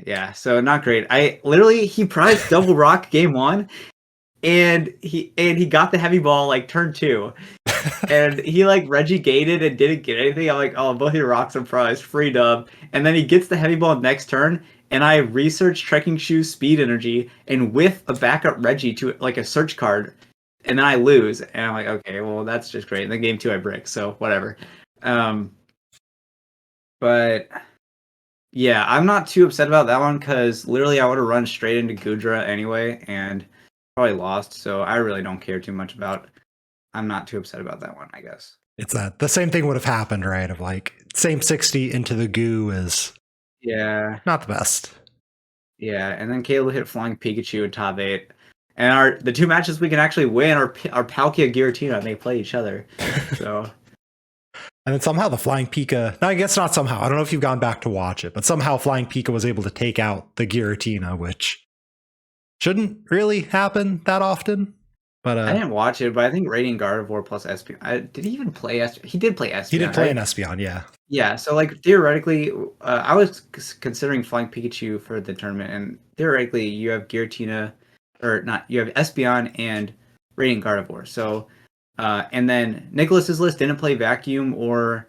[SPEAKER 2] yeah, so not great. He prized double rock game 1, and he got the heavy ball like turn 2. And he like Regi gated and didn't get anything. I'm like, oh, both your rocks are prized, free dub. And then he gets the heavy ball next turn, and I research trekking shoes speed energy and whiff a backup Regi to like a search card, and then I lose. And I'm like, okay, well, that's just great. And then game 2 I brick, so whatever. But yeah, I'm not too upset about that one because literally I would have run straight into Gudra anyway and probably lost. So I really don't care too much about. I'm not too upset about that one, I guess.
[SPEAKER 1] It's that the same thing would have happened, right? Of like same 60 into the goo is not the best.
[SPEAKER 2] Yeah, and then Caleb hit Flying Pikachu in top 8. And the 2 matches we can actually win are Palkia Giratina, and they play each other. So
[SPEAKER 1] and then somehow the Flying Pika, no, I guess not somehow. I don't know if you've gone back to watch it, but somehow Flying Pika was able to take out the Giratina, which shouldn't really happen that often. But
[SPEAKER 2] I didn't watch it, but I think Radiant Gardevoir plus Espeon. Did he even play Espeon? He did play Espeon.
[SPEAKER 1] He did play
[SPEAKER 2] an
[SPEAKER 1] Espeon, yeah.
[SPEAKER 2] Yeah, so like theoretically, I was considering Flying Pikachu for the tournament, and theoretically you have Giratina, or not, you have Espeon and Radiant Gardevoir. So, and then Nicholas's list didn't play Vacuum or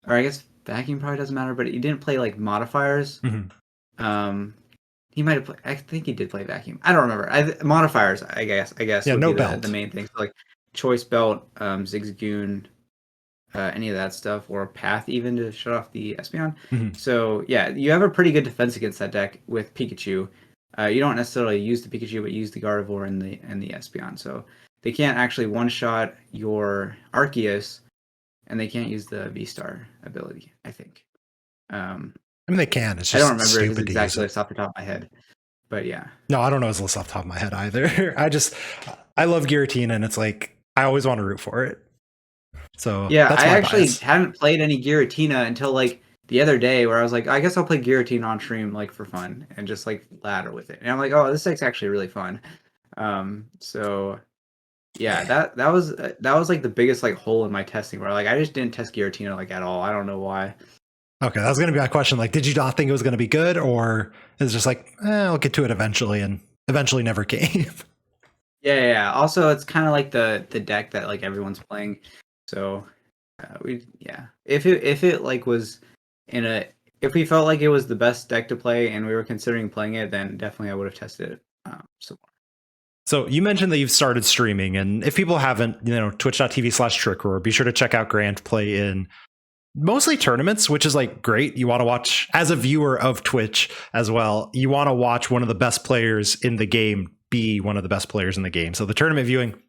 [SPEAKER 2] I guess Vacuum probably doesn't matter, but he didn't play like modifiers.
[SPEAKER 1] Mm-hmm.
[SPEAKER 2] He might have played. I think he did play Vacuum. I don't remember. Modifiers, I guess.
[SPEAKER 1] Yeah,
[SPEAKER 2] would
[SPEAKER 1] no
[SPEAKER 2] be
[SPEAKER 1] belt.
[SPEAKER 2] The main thing. So like Choice Belt, Zigzagoon, any of that stuff, or Path even to shut off the Espeon.
[SPEAKER 1] Mm-hmm.
[SPEAKER 2] So yeah, you have a pretty good defense against that deck with Pikachu. You don't necessarily use the Pikachu, but use the Gardevoir and the Espeon. So they can't actually one-shot your Arceus, and they can't use the V-Star ability, I think.
[SPEAKER 1] I mean, they can. It's just
[SPEAKER 2] I don't remember his
[SPEAKER 1] stupid
[SPEAKER 2] exact
[SPEAKER 1] to use
[SPEAKER 2] list off the top of my head, but yeah.
[SPEAKER 1] No, I don't know his list off the top of my head either. I love Giratina, and it's like I always want to root for it. So
[SPEAKER 2] Yeah,
[SPEAKER 1] that's
[SPEAKER 2] I
[SPEAKER 1] my
[SPEAKER 2] actually
[SPEAKER 1] bias.
[SPEAKER 2] hadn't played any Giratina until like the other day, where I was like, I guess I'll play Giratina on stream like for fun and just like ladder with it. And I'm like, oh, this deck's actually really fun. So yeah,
[SPEAKER 1] Yeah.
[SPEAKER 2] that was like the biggest like hole in my testing, where like I just didn't test Giratina like at all. I don't know why.
[SPEAKER 1] Okay, that's going to be my question. Like, did you not think it was going to be good, or is it just like, I'll get to it eventually, and eventually never came?
[SPEAKER 2] Yeah. Also, it's kind of like the deck that like everyone's playing. So if it like was in a if we felt like it was the best deck to play and we were considering playing it, then definitely I would have tested it. So
[SPEAKER 1] So you mentioned that you've started streaming, and if people haven't, twitch.tv/trickroar, be sure to check out Grant play in mostly tournaments, which is like great. You want to watch, as a viewer of Twitch as well, you want to watch one of the best players in the game be one of the best players in the game. So the tournament viewing,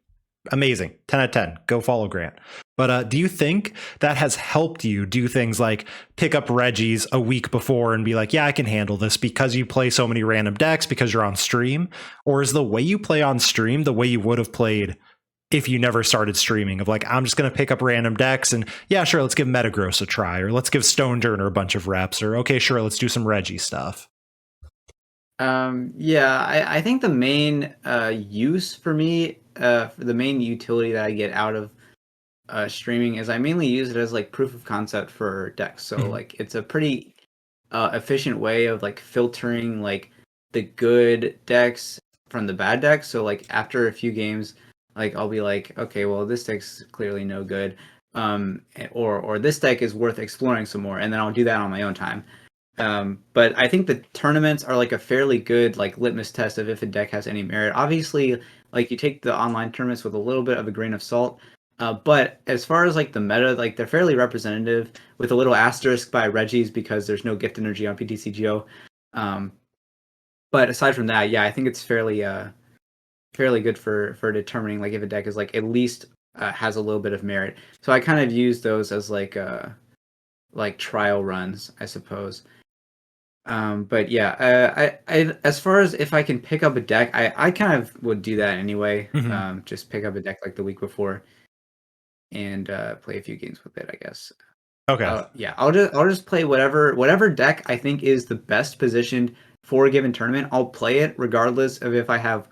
[SPEAKER 1] amazing. 10 out of 10. Go follow Grant. But do you think that has helped you do things like pick up Regi's a week before and be like, yeah, I can handle this because you play so many random decks because you're on stream? Or is the way you play on stream the way you would have played if you never started streaming, of like, I'm just going to pick up random decks and yeah, sure, let's give Metagross a try, or let's give Stone Durner a bunch of reps, or okay, sure, let's do some Regi stuff?
[SPEAKER 2] yeah, I think the main use for me, the main utility that I get out of streaming is I mainly use it as like proof of concept for decks. So
[SPEAKER 1] Mhm.
[SPEAKER 2] like it's a pretty efficient way of like filtering like the good decks from the bad decks. So like after a few games, like I'll be like, okay, well this deck's clearly no good, or this deck is worth exploring some more, and then I'll do that on my own time. But I think the tournaments are like a fairly good like litmus test of if a deck has any merit. Obviously, like you take the online tournaments with a little bit of a grain of salt. But as far as like the meta, like they're fairly representative, with a little asterisk by Regi's because there's no gift energy on PTCGO. Um, but aside from that, yeah, I think it's fairly good for determining like if a deck is like at least has a little bit of merit. So I kind of use those as like trial runs, I suppose. But yeah, I as far as if I can pick up a deck, I kind of would do that anyway.
[SPEAKER 1] Mhm.
[SPEAKER 2] Just pick up a deck like the week before and play a few games with it, I guess.
[SPEAKER 1] Okay.
[SPEAKER 2] Yeah, I'll just play whatever deck I think is the best positioned for a given tournament. I'll play it regardless of if I have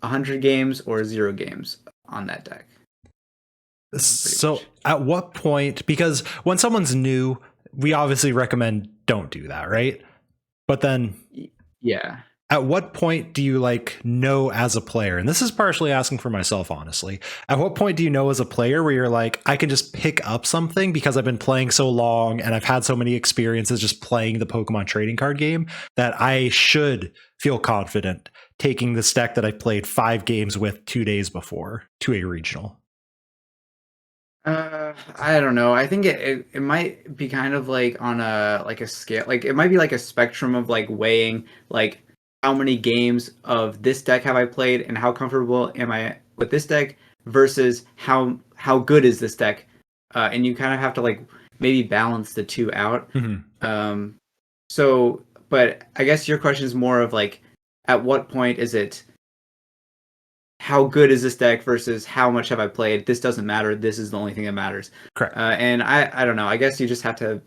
[SPEAKER 2] 100 games or 0 games on that deck. Pretty
[SPEAKER 1] So
[SPEAKER 2] much.
[SPEAKER 1] at what point, because when someone's new, we obviously recommend don't do that, right? But then
[SPEAKER 2] Yeah.
[SPEAKER 1] at what point do you like know as a player, and this is partially asking for myself, honestly, at what point do you know as a player where you're like, I can just pick up something because I've been playing so long and I've had so many experiences just playing the Pokemon trading card game that I should feel confident taking this deck that I played 5 games with 2 days before to a regional?
[SPEAKER 2] I don't know. I think it might be kind of like on a scale. Like it might be like a spectrum of like weighing like how many games of this deck have I played and how comfortable am I with this deck versus how good is this deck. And you kind of have to like maybe balance the two out.
[SPEAKER 1] Mhm.
[SPEAKER 2] Um, but I guess your question is more of like at what point is it how good is this deck versus how much have I played? This doesn't matter. This is the only thing that matters.
[SPEAKER 1] Correct.
[SPEAKER 2] And I don't know. I guess you just have to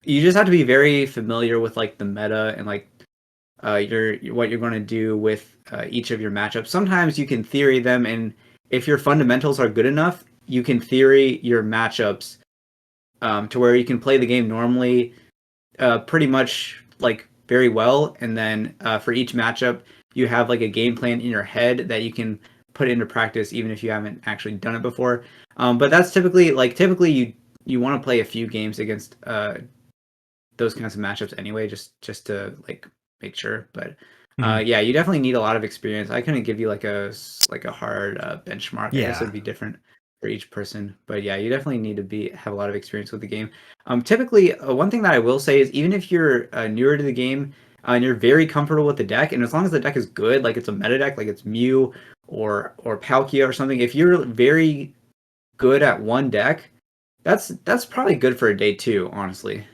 [SPEAKER 2] be very familiar with like the meta and like your what you're going to do with each of your matchups. Sometimes you can theory them, and if your fundamentals are good enough, you can theory your matchups to where you can play the game normally, pretty much like very well, and then for each matchup, you have like a game plan in your head that you can put into practice, even if you haven't actually done it before. But that's typically you want to play a few games against those kinds of matchups anyway, just to like make sure. But
[SPEAKER 1] Mhm.
[SPEAKER 2] yeah, you definitely need a lot of experience. I couldn't give you like a hard benchmark. I guess
[SPEAKER 1] Yeah.
[SPEAKER 2] it'd be different for each person. But yeah, you definitely need to be have a lot of experience with the game. Typically, one thing that I will say is even if you're newer to the game and you're very comfortable with the deck, and as long as the deck is good, like it's a meta deck, like it's Mew or Palkia or something, if you're very good at one deck, that's probably good for a day two, honestly.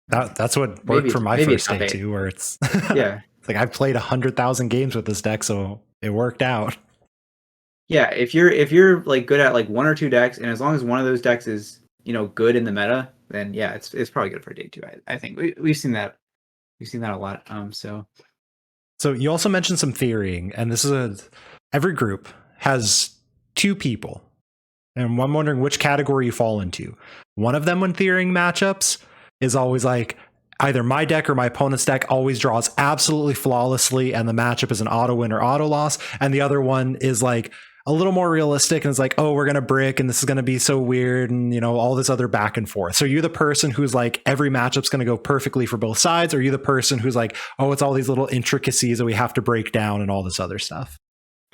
[SPEAKER 1] That's what worked for
[SPEAKER 2] Maybe
[SPEAKER 1] my
[SPEAKER 2] maybe a
[SPEAKER 1] first
[SPEAKER 2] top
[SPEAKER 1] day
[SPEAKER 2] eight.
[SPEAKER 1] too, where it's
[SPEAKER 2] Yeah.
[SPEAKER 1] it's like I've played 100,000 games with this deck, so it worked out.
[SPEAKER 2] Yeah, if you're like good at like one or two decks, and as long as one of those decks is good in the meta, then yeah, it's probably good for day two. I think we've seen that a lot.
[SPEAKER 1] So you also mentioned some theorying, and every group has two people, and I'm wondering which category you fall into. One of them, when theorying matchups, is always like either my deck or my opponent's deck always draws absolutely flawlessly, and the matchup is an auto win or auto loss. And the other one is like a little more realistic and it's like, oh, we're gonna brick and this is gonna be so weird, and all this other back and forth. So you're the person who's like every matchup's gonna go perfectly for both sides, or you the person who's like, oh, it's all these little intricacies that we have to break down and all this other stuff?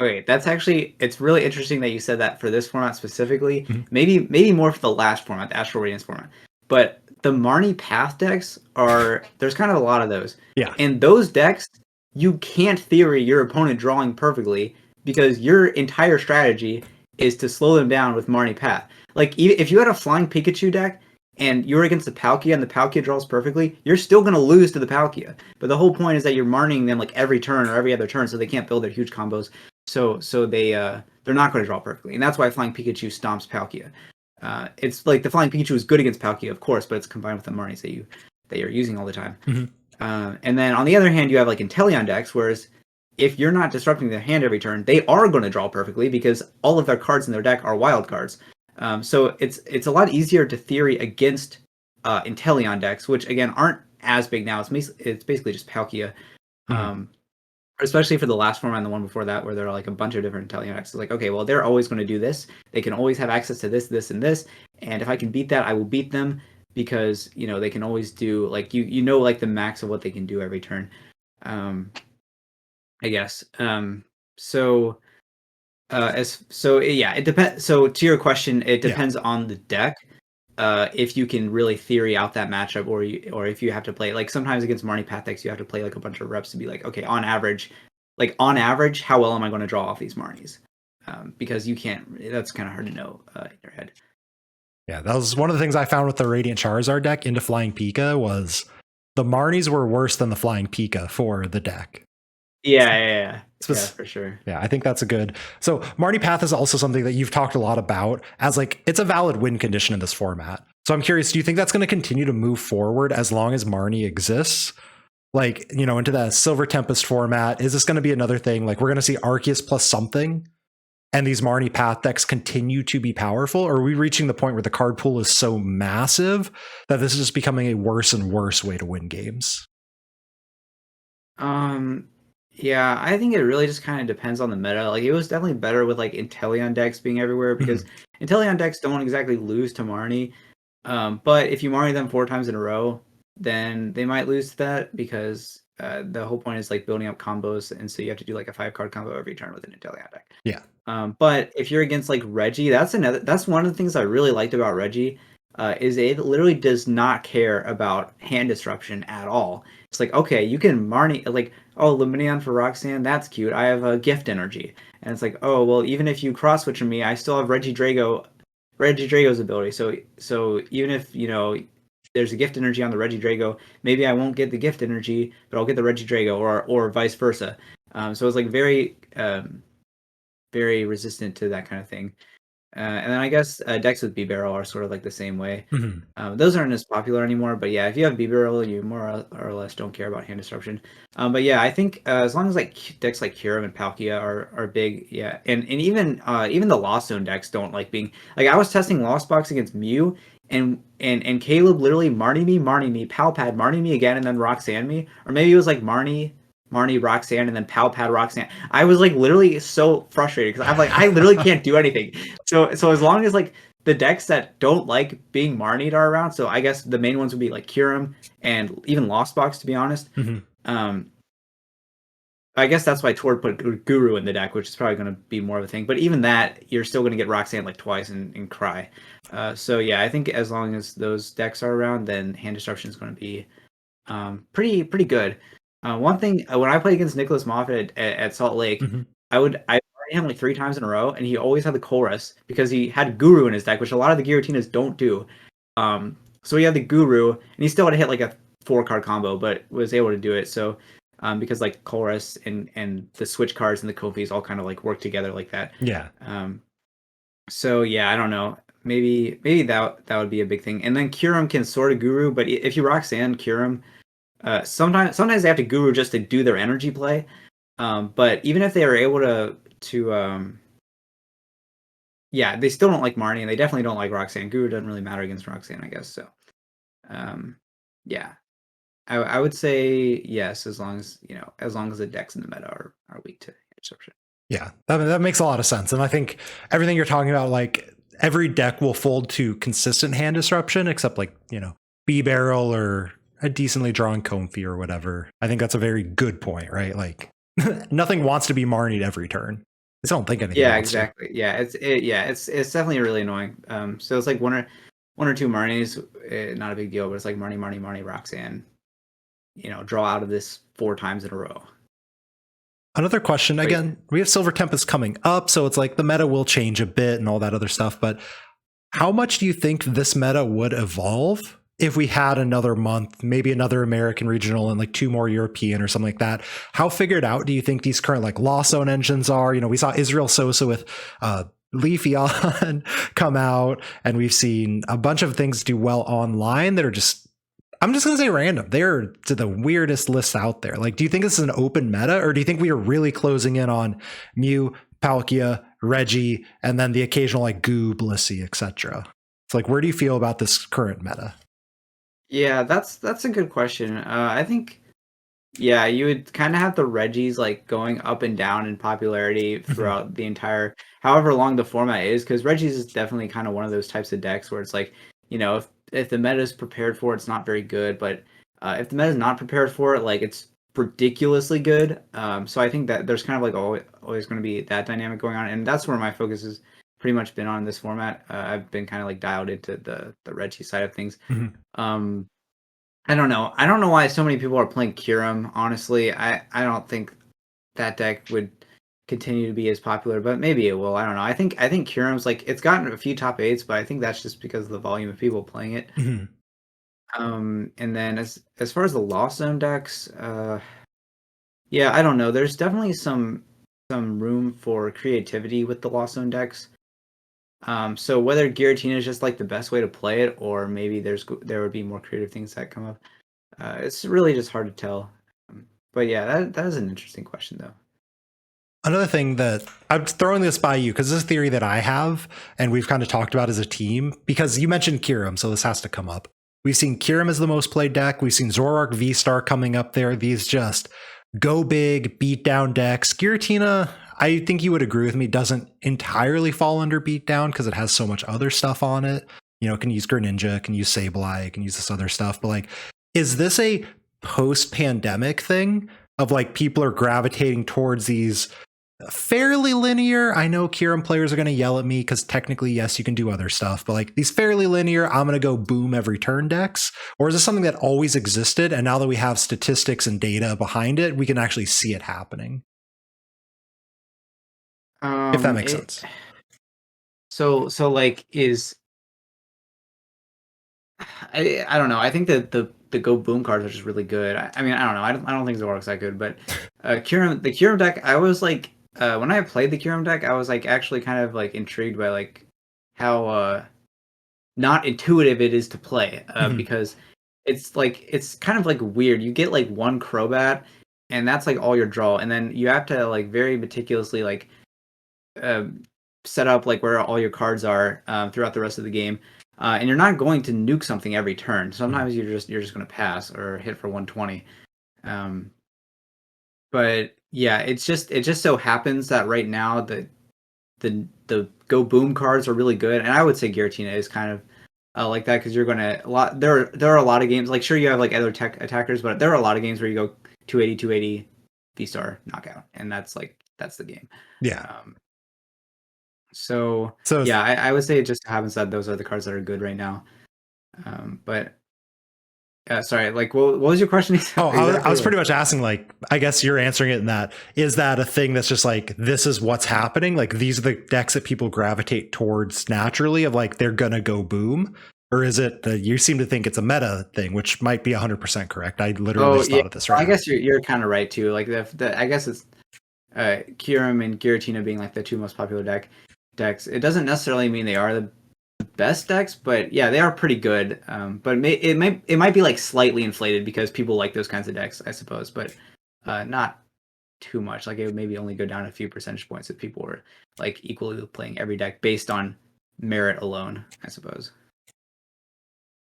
[SPEAKER 2] Okay, it's really interesting that you said that for this format specifically.
[SPEAKER 1] Mhm.
[SPEAKER 2] Maybe more for the last format, the Astral Radiance format. But the Marnie Path decks there's kind of a lot of those.
[SPEAKER 1] Yeah.
[SPEAKER 2] And those decks, you can't theory your opponent drawing perfectly because your entire strategy is to slow them down with Marnie Path. Like if you had a Flying Pikachu deck and you're against the Palkia and the Palkia draws perfectly, you're still going to lose to the Palkia. But the whole point is that you're Marning them like every turn or every other turn so they can't build their huge combos. So they're not going to draw perfectly, and that's why Flying Pikachu stomps Palkia. It's like the Flying Pikachu is good against Palkia, of course, but it's combined with the Marnies that you're using all the time.
[SPEAKER 1] Mm-hmm.
[SPEAKER 2] And then on the other hand, you have like Inteleon decks, whereas if you're not disrupting their hand every turn, they are going to draw perfectly because all of their cards in their deck are wild cards. So it's a lot easier to theory against Inteleon decks, which again aren't as big now. It's basically just Palkia.
[SPEAKER 1] Mm-hmm.
[SPEAKER 2] Especially for the last format and the one before that, where there are like a bunch of different Inteleon decks. It's like, okay, well, they're always going to do this. They can always have access to this, this, and this. And if I can beat that, I will beat them because they can always do like like the max of what they can do every turn. I guess. It depends. So to your question, it depends on the deck. If you can really theory out that matchup, or if you have to play like sometimes against Marnie Path decks, you have to play like a bunch of reps to be like, okay, on average, how well am I going to draw off these Marnies? Because you can't. That's kind of hard to know in your head.
[SPEAKER 1] Yeah, that was one of the things I found with the Radiant Charizard deck into Flying Pika was the Marnies were worse than the Flying Pika for the deck.
[SPEAKER 2] Yeah, for sure.
[SPEAKER 1] Yeah, I think that's a good. So Marnie Path is also something that you've talked a lot about as like it's a valid win condition in this format. So I'm curious, do you think that's going to continue to move forward as long as Marnie exists? Like, into the Silver Tempest format, is this going to be another thing? Like we're going to see Arceus plus something and these Marnie Path decks continue to be powerful? Or are we reaching the point where the card pool is so massive that this is just becoming a worse and worse way to win games?
[SPEAKER 2] Yeah, I think it really just kind of depends on the meta. Like it was definitely better with like Inteleon decks being everywhere because Inteleon decks don't exactly lose to Marnie. But if you Marnie them 4 times in a row, then they might lose to that because the whole point is like building up combos, and so you have to do like a 5-card combo every turn with an Inteleon deck.
[SPEAKER 1] Yeah.
[SPEAKER 2] But if you're against like Regi, that's one of the things I really liked about Regi. Is it literally does not care about hand disruption at all. It's like, okay, you can Marnie, like, oh, Lumineon for Roxanne, that's cute. I have a gift energy. And it's like, oh, well, even if you cross switch me, I still have Regidrago's ability. So even if, there's a gift energy on the Regidrago, maybe I won't get the gift energy, but I'll get the Regidrago or vice versa. So it's like very, very resistant to that kind of thing. And then I guess decks with B-Barrel are sort of like the same way.
[SPEAKER 1] Mm-hmm.
[SPEAKER 2] Those aren't as popular anymore, but yeah, if you have B-Barrel, you more or less don't care about hand disruption. But yeah, I think as long as like decks like Kyurem and Palkia are big, yeah, and even the Lost Zone decks don't like being like I was testing Lost Box against Mew, and Caleb literally Marnie me, Palpad Marnie me again, and then Roxanne me, or maybe it was like Marnie Roxanne and then Palpad Roxanne. I was like literally so frustrated because I'm like I literally can't do anything. So as long as like the decks that don't like being Marnied are around, so I guess the main ones would be like Kyurem and even Lost Box, to be honest. I guess that's why Tord put Guru in the deck, which is probably going to be more of a thing. But even that, you're still going to get Roxanne like twice and cry. So yeah, I think as long as those decks are around, then hand disruption is going to be pretty good. One thing when I played against Nicholas Moffat at Salt Lake, I played him like 3 times in a row, and he always had the chorus because he had Guru in his deck, which a lot of the Girautinas don't do. So he had the Guru, and he still had to hit like a 4-card combo, but was able to do it. So because like Chorus and the Switch cards and the Kofi's all kind of like work together like that.
[SPEAKER 1] Yeah.
[SPEAKER 2] So yeah, I don't know. Maybe that would be a big thing. And then Kyurem can sort of Guru, but if you Roxanne Kyurem, sometimes they have to Guru just to do their energy play. But even if they are able to yeah, they still don't like Marnie, and they definitely don't like Roxanne. Guru doesn't really matter against Roxanne, I guess. So, yeah, I would say yes, as long as the decks in the meta are weak to disruption.
[SPEAKER 1] Yeah, that makes a lot of sense. And I think everything you're talking about, like every deck will fold to consistent hand disruption, except like, B Barrel or a decently drawn Comfy or whatever. I think that's a very good point, right? Like nothing wants to be Marnied every turn. I just don't think anything.
[SPEAKER 2] Yeah, exactly. To. Yeah, it's definitely really annoying. So it's like one or two Marnies, not a big deal, but it's like Marnie, Roxanne. Draw out of this 4 times in a row.
[SPEAKER 1] Another question, again, we have Silver Tempest coming up, so it's like the meta will change a bit and all that other stuff, but how much do you think this meta would evolve if we had another month, maybe another American regional and like 2 more European or something like that? How figured out do you think these current like Lost Zone engines are? We saw Israel Sosa with Leafeon come out, and we've seen a bunch of things do well online that are just, I'm just going to say random. They're to the weirdest lists out there. Like, do you think this is an open meta, or do you think we are really closing in on Mew, Palkia, Regi, and then the occasional like Goo, Blissey, etc.? It's like, where do you feel about this current meta?
[SPEAKER 2] Yeah, that's a good question. I think, yeah, you would kind of have the Regis like going up and down in popularity throughout the entire, however long the format is, because Regis is definitely kind of one of those types of decks where it's like, if the meta is prepared for it, it's not very good. But if the meta is not prepared for it, like it's ridiculously good. So I think that there's kind of like always going to be that dynamic going on, and that's where my focus has pretty much been on this format. I've been kind of like dialed into the Regi side of things. I don't know. I don't know why so many people are playing Kyurem. Honestly, I don't think that deck would continue to be as popular, but maybe it will. I don't know. I think Kyurem's like, it's gotten a few top 8s, but I think that's just because of the volume of people playing it. And then as far as the Lost Zone decks, yeah, I don't know. There's definitely some room for creativity with the Lost Zone decks. So whether Giratina is just like the best way to play it, or maybe there would be more creative things that come up, it's really just hard to tell. But yeah, that is an interesting question though.
[SPEAKER 1] Another thing that I'm throwing this by you, because this is a theory that I have and we've kind of talked about as a team, because you mentioned Kyurem, so this has to come up. We've seen Kyurem as the most played deck. We've seen Zoroark V-Star coming up there. These just go big, beat down decks. Giratina, I think you would agree with me, doesn't entirely fall under beatdown because it has so much other stuff on it. Can use Greninja, can use Sableye, can use this other stuff. But like, is this a post-pandemic thing of like people are gravitating towards these fairly linear? I know Kyurem players are going to yell at me because technically, yes, you can do other stuff, but like these fairly linear, I'm going to go boom every turn decks? Or is this something that always existed, and now that we have statistics and data behind it, we can actually see it happening? If that makes sense.
[SPEAKER 2] So like I don't know. I think that the Go Boom cards are just really good. I mean, I don't know. I don't think Zoroark's that good, but the Kyurem deck, I was like, when I played the Kyurem deck, I was like actually kind of like intrigued by like how not intuitive it is to play, because it's kind of like weird. You get like one Crobat, and that's like all your draw, and then you have to like very meticulously like set up like where all your cards are throughout the rest of the game. And you're not going to nuke something every turn. Sometimes you're just going to pass or hit for 120. But yeah, it just so happens that right now the Go Boom cards are really good, and I would say Giratina is kind of like that, because you're going to there are a lot of games, like sure you have like other attackers, but there are a lot of games where you go 280 V-Star knockout, and that's the game.
[SPEAKER 1] Yeah.
[SPEAKER 2] So yeah, I would say it just happens that those are the cards that are good right now. But sorry, like what was your question?
[SPEAKER 1] I was pretty much asking, like, I guess you're answering it in that, is that a thing that's just like, this is what's happening? Like, these are the decks that people gravitate towards naturally, of like, they're gonna go boom? Or is it that you seem to think it's a meta thing, which might be 100% correct? I literally
[SPEAKER 2] Oh
[SPEAKER 1] just
[SPEAKER 2] yeah,
[SPEAKER 1] thought of this right
[SPEAKER 2] I
[SPEAKER 1] now.
[SPEAKER 2] guess you're kind of right too. Like I guess it's Kyurem and Giratina being like the two most popular decks. It doesn't necessarily mean they are the best decks, but yeah, they are pretty good. But it might be like slightly inflated because people like those kinds of decks, I suppose, but not too much. Like it would maybe only go down a few percentage points if people were like equally playing every deck based on merit alone, I suppose.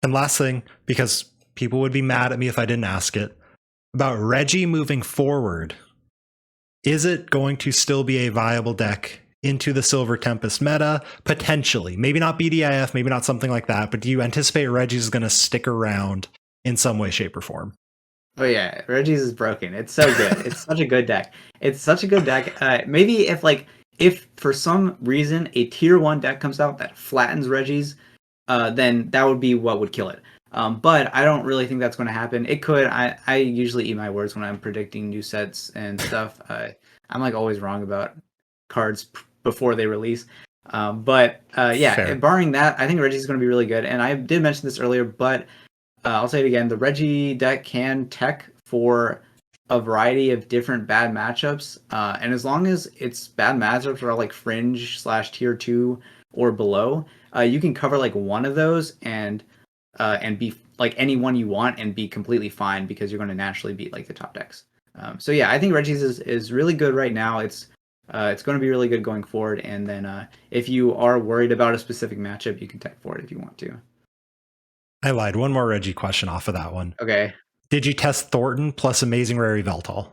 [SPEAKER 1] And last thing, because people would be mad at me if I didn't ask it, about Regi moving forward, is it going to still be a viable deck into the Silver Tempest meta? Potentially. Maybe not BDIF, maybe not something like that, but do you anticipate Regi's going to stick around in some way, shape, or form?
[SPEAKER 2] Oh yeah, Regi's is broken. It's so good. It's such a good deck. It's such a good deck. Maybe if for some reason a tier 1 deck comes out that flattens Regi's, then that would be what would kill it. But I don't really think that's going to happen. It could. I usually eat my words when I'm predicting new sets and stuff. I'm like always wrong about cards before they release. Yeah,
[SPEAKER 1] Fair.
[SPEAKER 2] barring that, I think Regi's going to be really good. And I did mention this earlier, but I'll say it again. The Regi deck can tech for a variety of different bad matchups, and as long as its bad matchups are like fringe slash tier 2 or below, you can cover like one of those and be like any one you want and be completely fine because you're going to naturally beat like the top decks. So yeah, I think Regi's is really good right now. It's going to be really good going forward. And then if you are worried about a specific matchup, you can tech for it if you want to.
[SPEAKER 1] I lied. One more Regi question off of that one.
[SPEAKER 2] Okay.
[SPEAKER 1] Did you test Thornton plus Amazing Rare Veltal?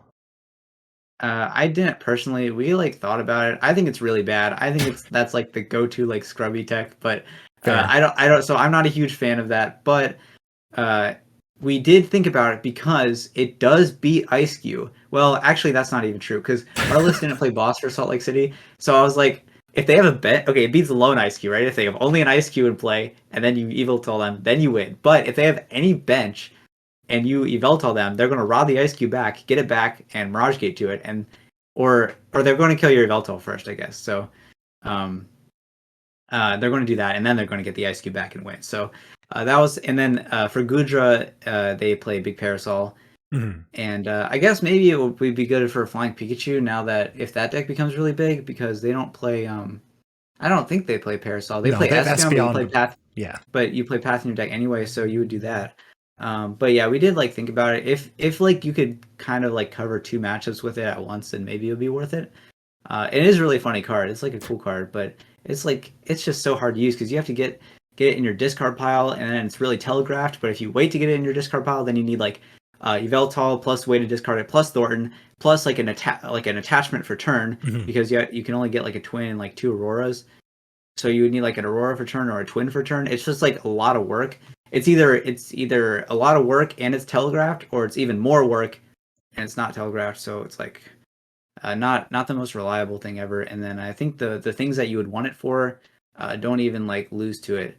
[SPEAKER 2] I didn't personally. We like thought about it. I think it's really bad. I think that's like the go-to like scrubby tech, but
[SPEAKER 1] Fair.
[SPEAKER 2] I don't. So I'm not a huge fan of that. But uh, we did think about it because it does beat Ice Cube. Well, actually, that's not even true because our list didn't play boss for Salt Lake City. So I was like, if they have a bet, okay, it beats the lone Ice Cube, right? If they have only an Ice Cube in play and then you evil tell them, then you win. But if they have any bench and you Yveltal them, they're going to rob the Ice Cube back, get it back, and Mirage Gate to it, and or they're going to kill your Yveltal first, I guess. So, they're going to do that, and then they're going to get the Ice Cube back and win. So that was, and then for Gudra, they play Big Parasol, and I guess maybe it would be good for Flying Pikachu now that if that deck becomes really big because they don't play. I don't think they play Parasol. They
[SPEAKER 1] No,
[SPEAKER 2] play
[SPEAKER 1] they have
[SPEAKER 2] Espeon, but you play
[SPEAKER 1] Espeon.
[SPEAKER 2] Path.
[SPEAKER 1] Yeah.
[SPEAKER 2] But you play Path in your deck anyway, so you would do that. But yeah, we did like think about it. If like you could kind of like cover two matchups with it at once, then maybe it would be worth it. It is a really funny card. It's like a cool card, but it's just so hard to use because you have to get it in your discard pile, and then it's really telegraphed. But if you wait to get it in your discard pile, then you need like Yveltal plus way to discard it plus Thornton plus like an attachment for turn because you can only get like a twin and like two Auroras. So you would need like an Aurora for turn or a twin for turn. It's just like a lot of work. It's either a lot of work and it's telegraphed, or it's even more work and it's not telegraphed. So it's like not the most reliable thing ever. And then I think the things that you would want it for don't even like lose to it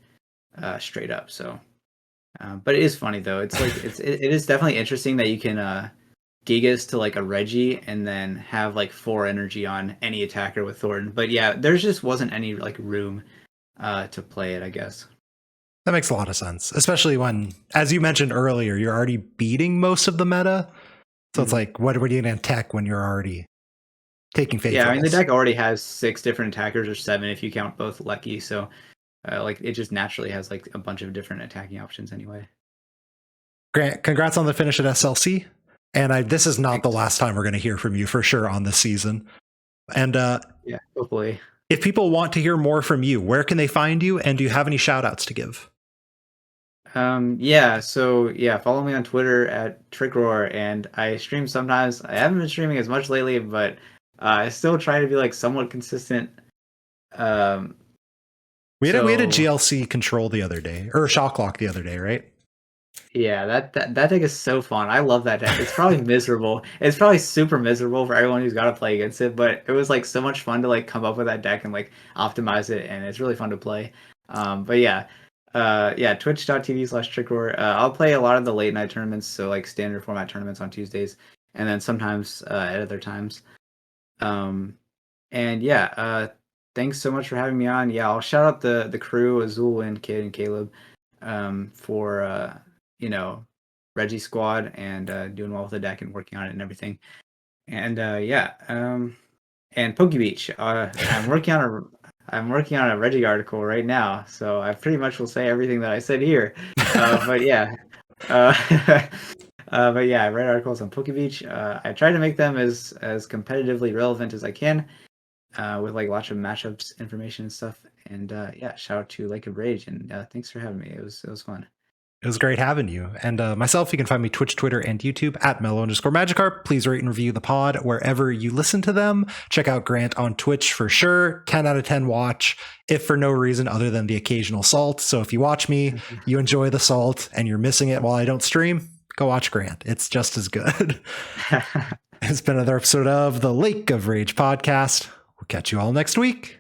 [SPEAKER 2] straight up. So, but it is funny though. It's like it is definitely interesting that you can Gigas to like a Regi and then have like 4 energy on any attacker with Thornton. But yeah, there just wasn't any like room to play it, I guess.
[SPEAKER 1] That makes a lot of sense, especially when, as you mentioned earlier, you're already beating most of the meta. So it's like, what are you going to attack when you're already taking faith?
[SPEAKER 2] Yeah, I mean the deck already has 6 different attackers or 7 if you count both Lucky. So like it just naturally has like a bunch of different attacking options anyway.
[SPEAKER 1] Grant, congrats on the finish at SLC. And this is not
[SPEAKER 2] Thanks.
[SPEAKER 1] the last time we're going to hear from you for sure on this season. And
[SPEAKER 2] Yeah, hopefully.
[SPEAKER 1] if people want to hear more from you, where can they find you? And do you have any shout outs to give?
[SPEAKER 2] Yeah, so yeah, follow me on Twitter at TrickRoar, and I stream sometimes. I haven't been streaming as much lately, but I still try to be like somewhat consistent. Um,
[SPEAKER 1] We had a
[SPEAKER 2] so
[SPEAKER 1] GLC control the other day, or Shock Lock the other day, right?
[SPEAKER 2] yeah, that deck is so fun. I love that deck. It's probably miserable. It's probably super miserable for everyone who's got to play against it, but it was like so much fun to like come up with that deck and like optimize it, and it's really fun to play. But yeah, yeah, twitch.tv/TrickRoar. I'll play a lot of the late night tournaments, so like standard format tournaments on Tuesdays, and then sometimes at other times. And yeah, thanks so much for having me on. Yeah, I'll shout out the crew, Azul and Kid and Caleb. for Regi squad and doing well with the deck and working on it and everything. And and Poke Beach. I'm working on a Regi article right now, so I pretty much will say everything that I said here. But yeah, but yeah, I write articles on Poke Beach. I try to make them as competitively relevant as I can, with like lots of matchups, information, and stuff. And yeah, shout out to Lake of Rage, and thanks for having me. It was fun.
[SPEAKER 1] It was great having you. And myself, you can find me Twitch, Twitter, and YouTube at mellow_Magikarp. Please rate and review the pod wherever you listen to them. Check out Grant on Twitch for sure. 10 out of 10 watch, if for no reason other than the occasional salt. So if you watch me, you enjoy the salt, and you're missing it while I don't stream, go watch Grant. It's just as good. It's been another episode of the Lake of Rage podcast. We'll catch you all next week.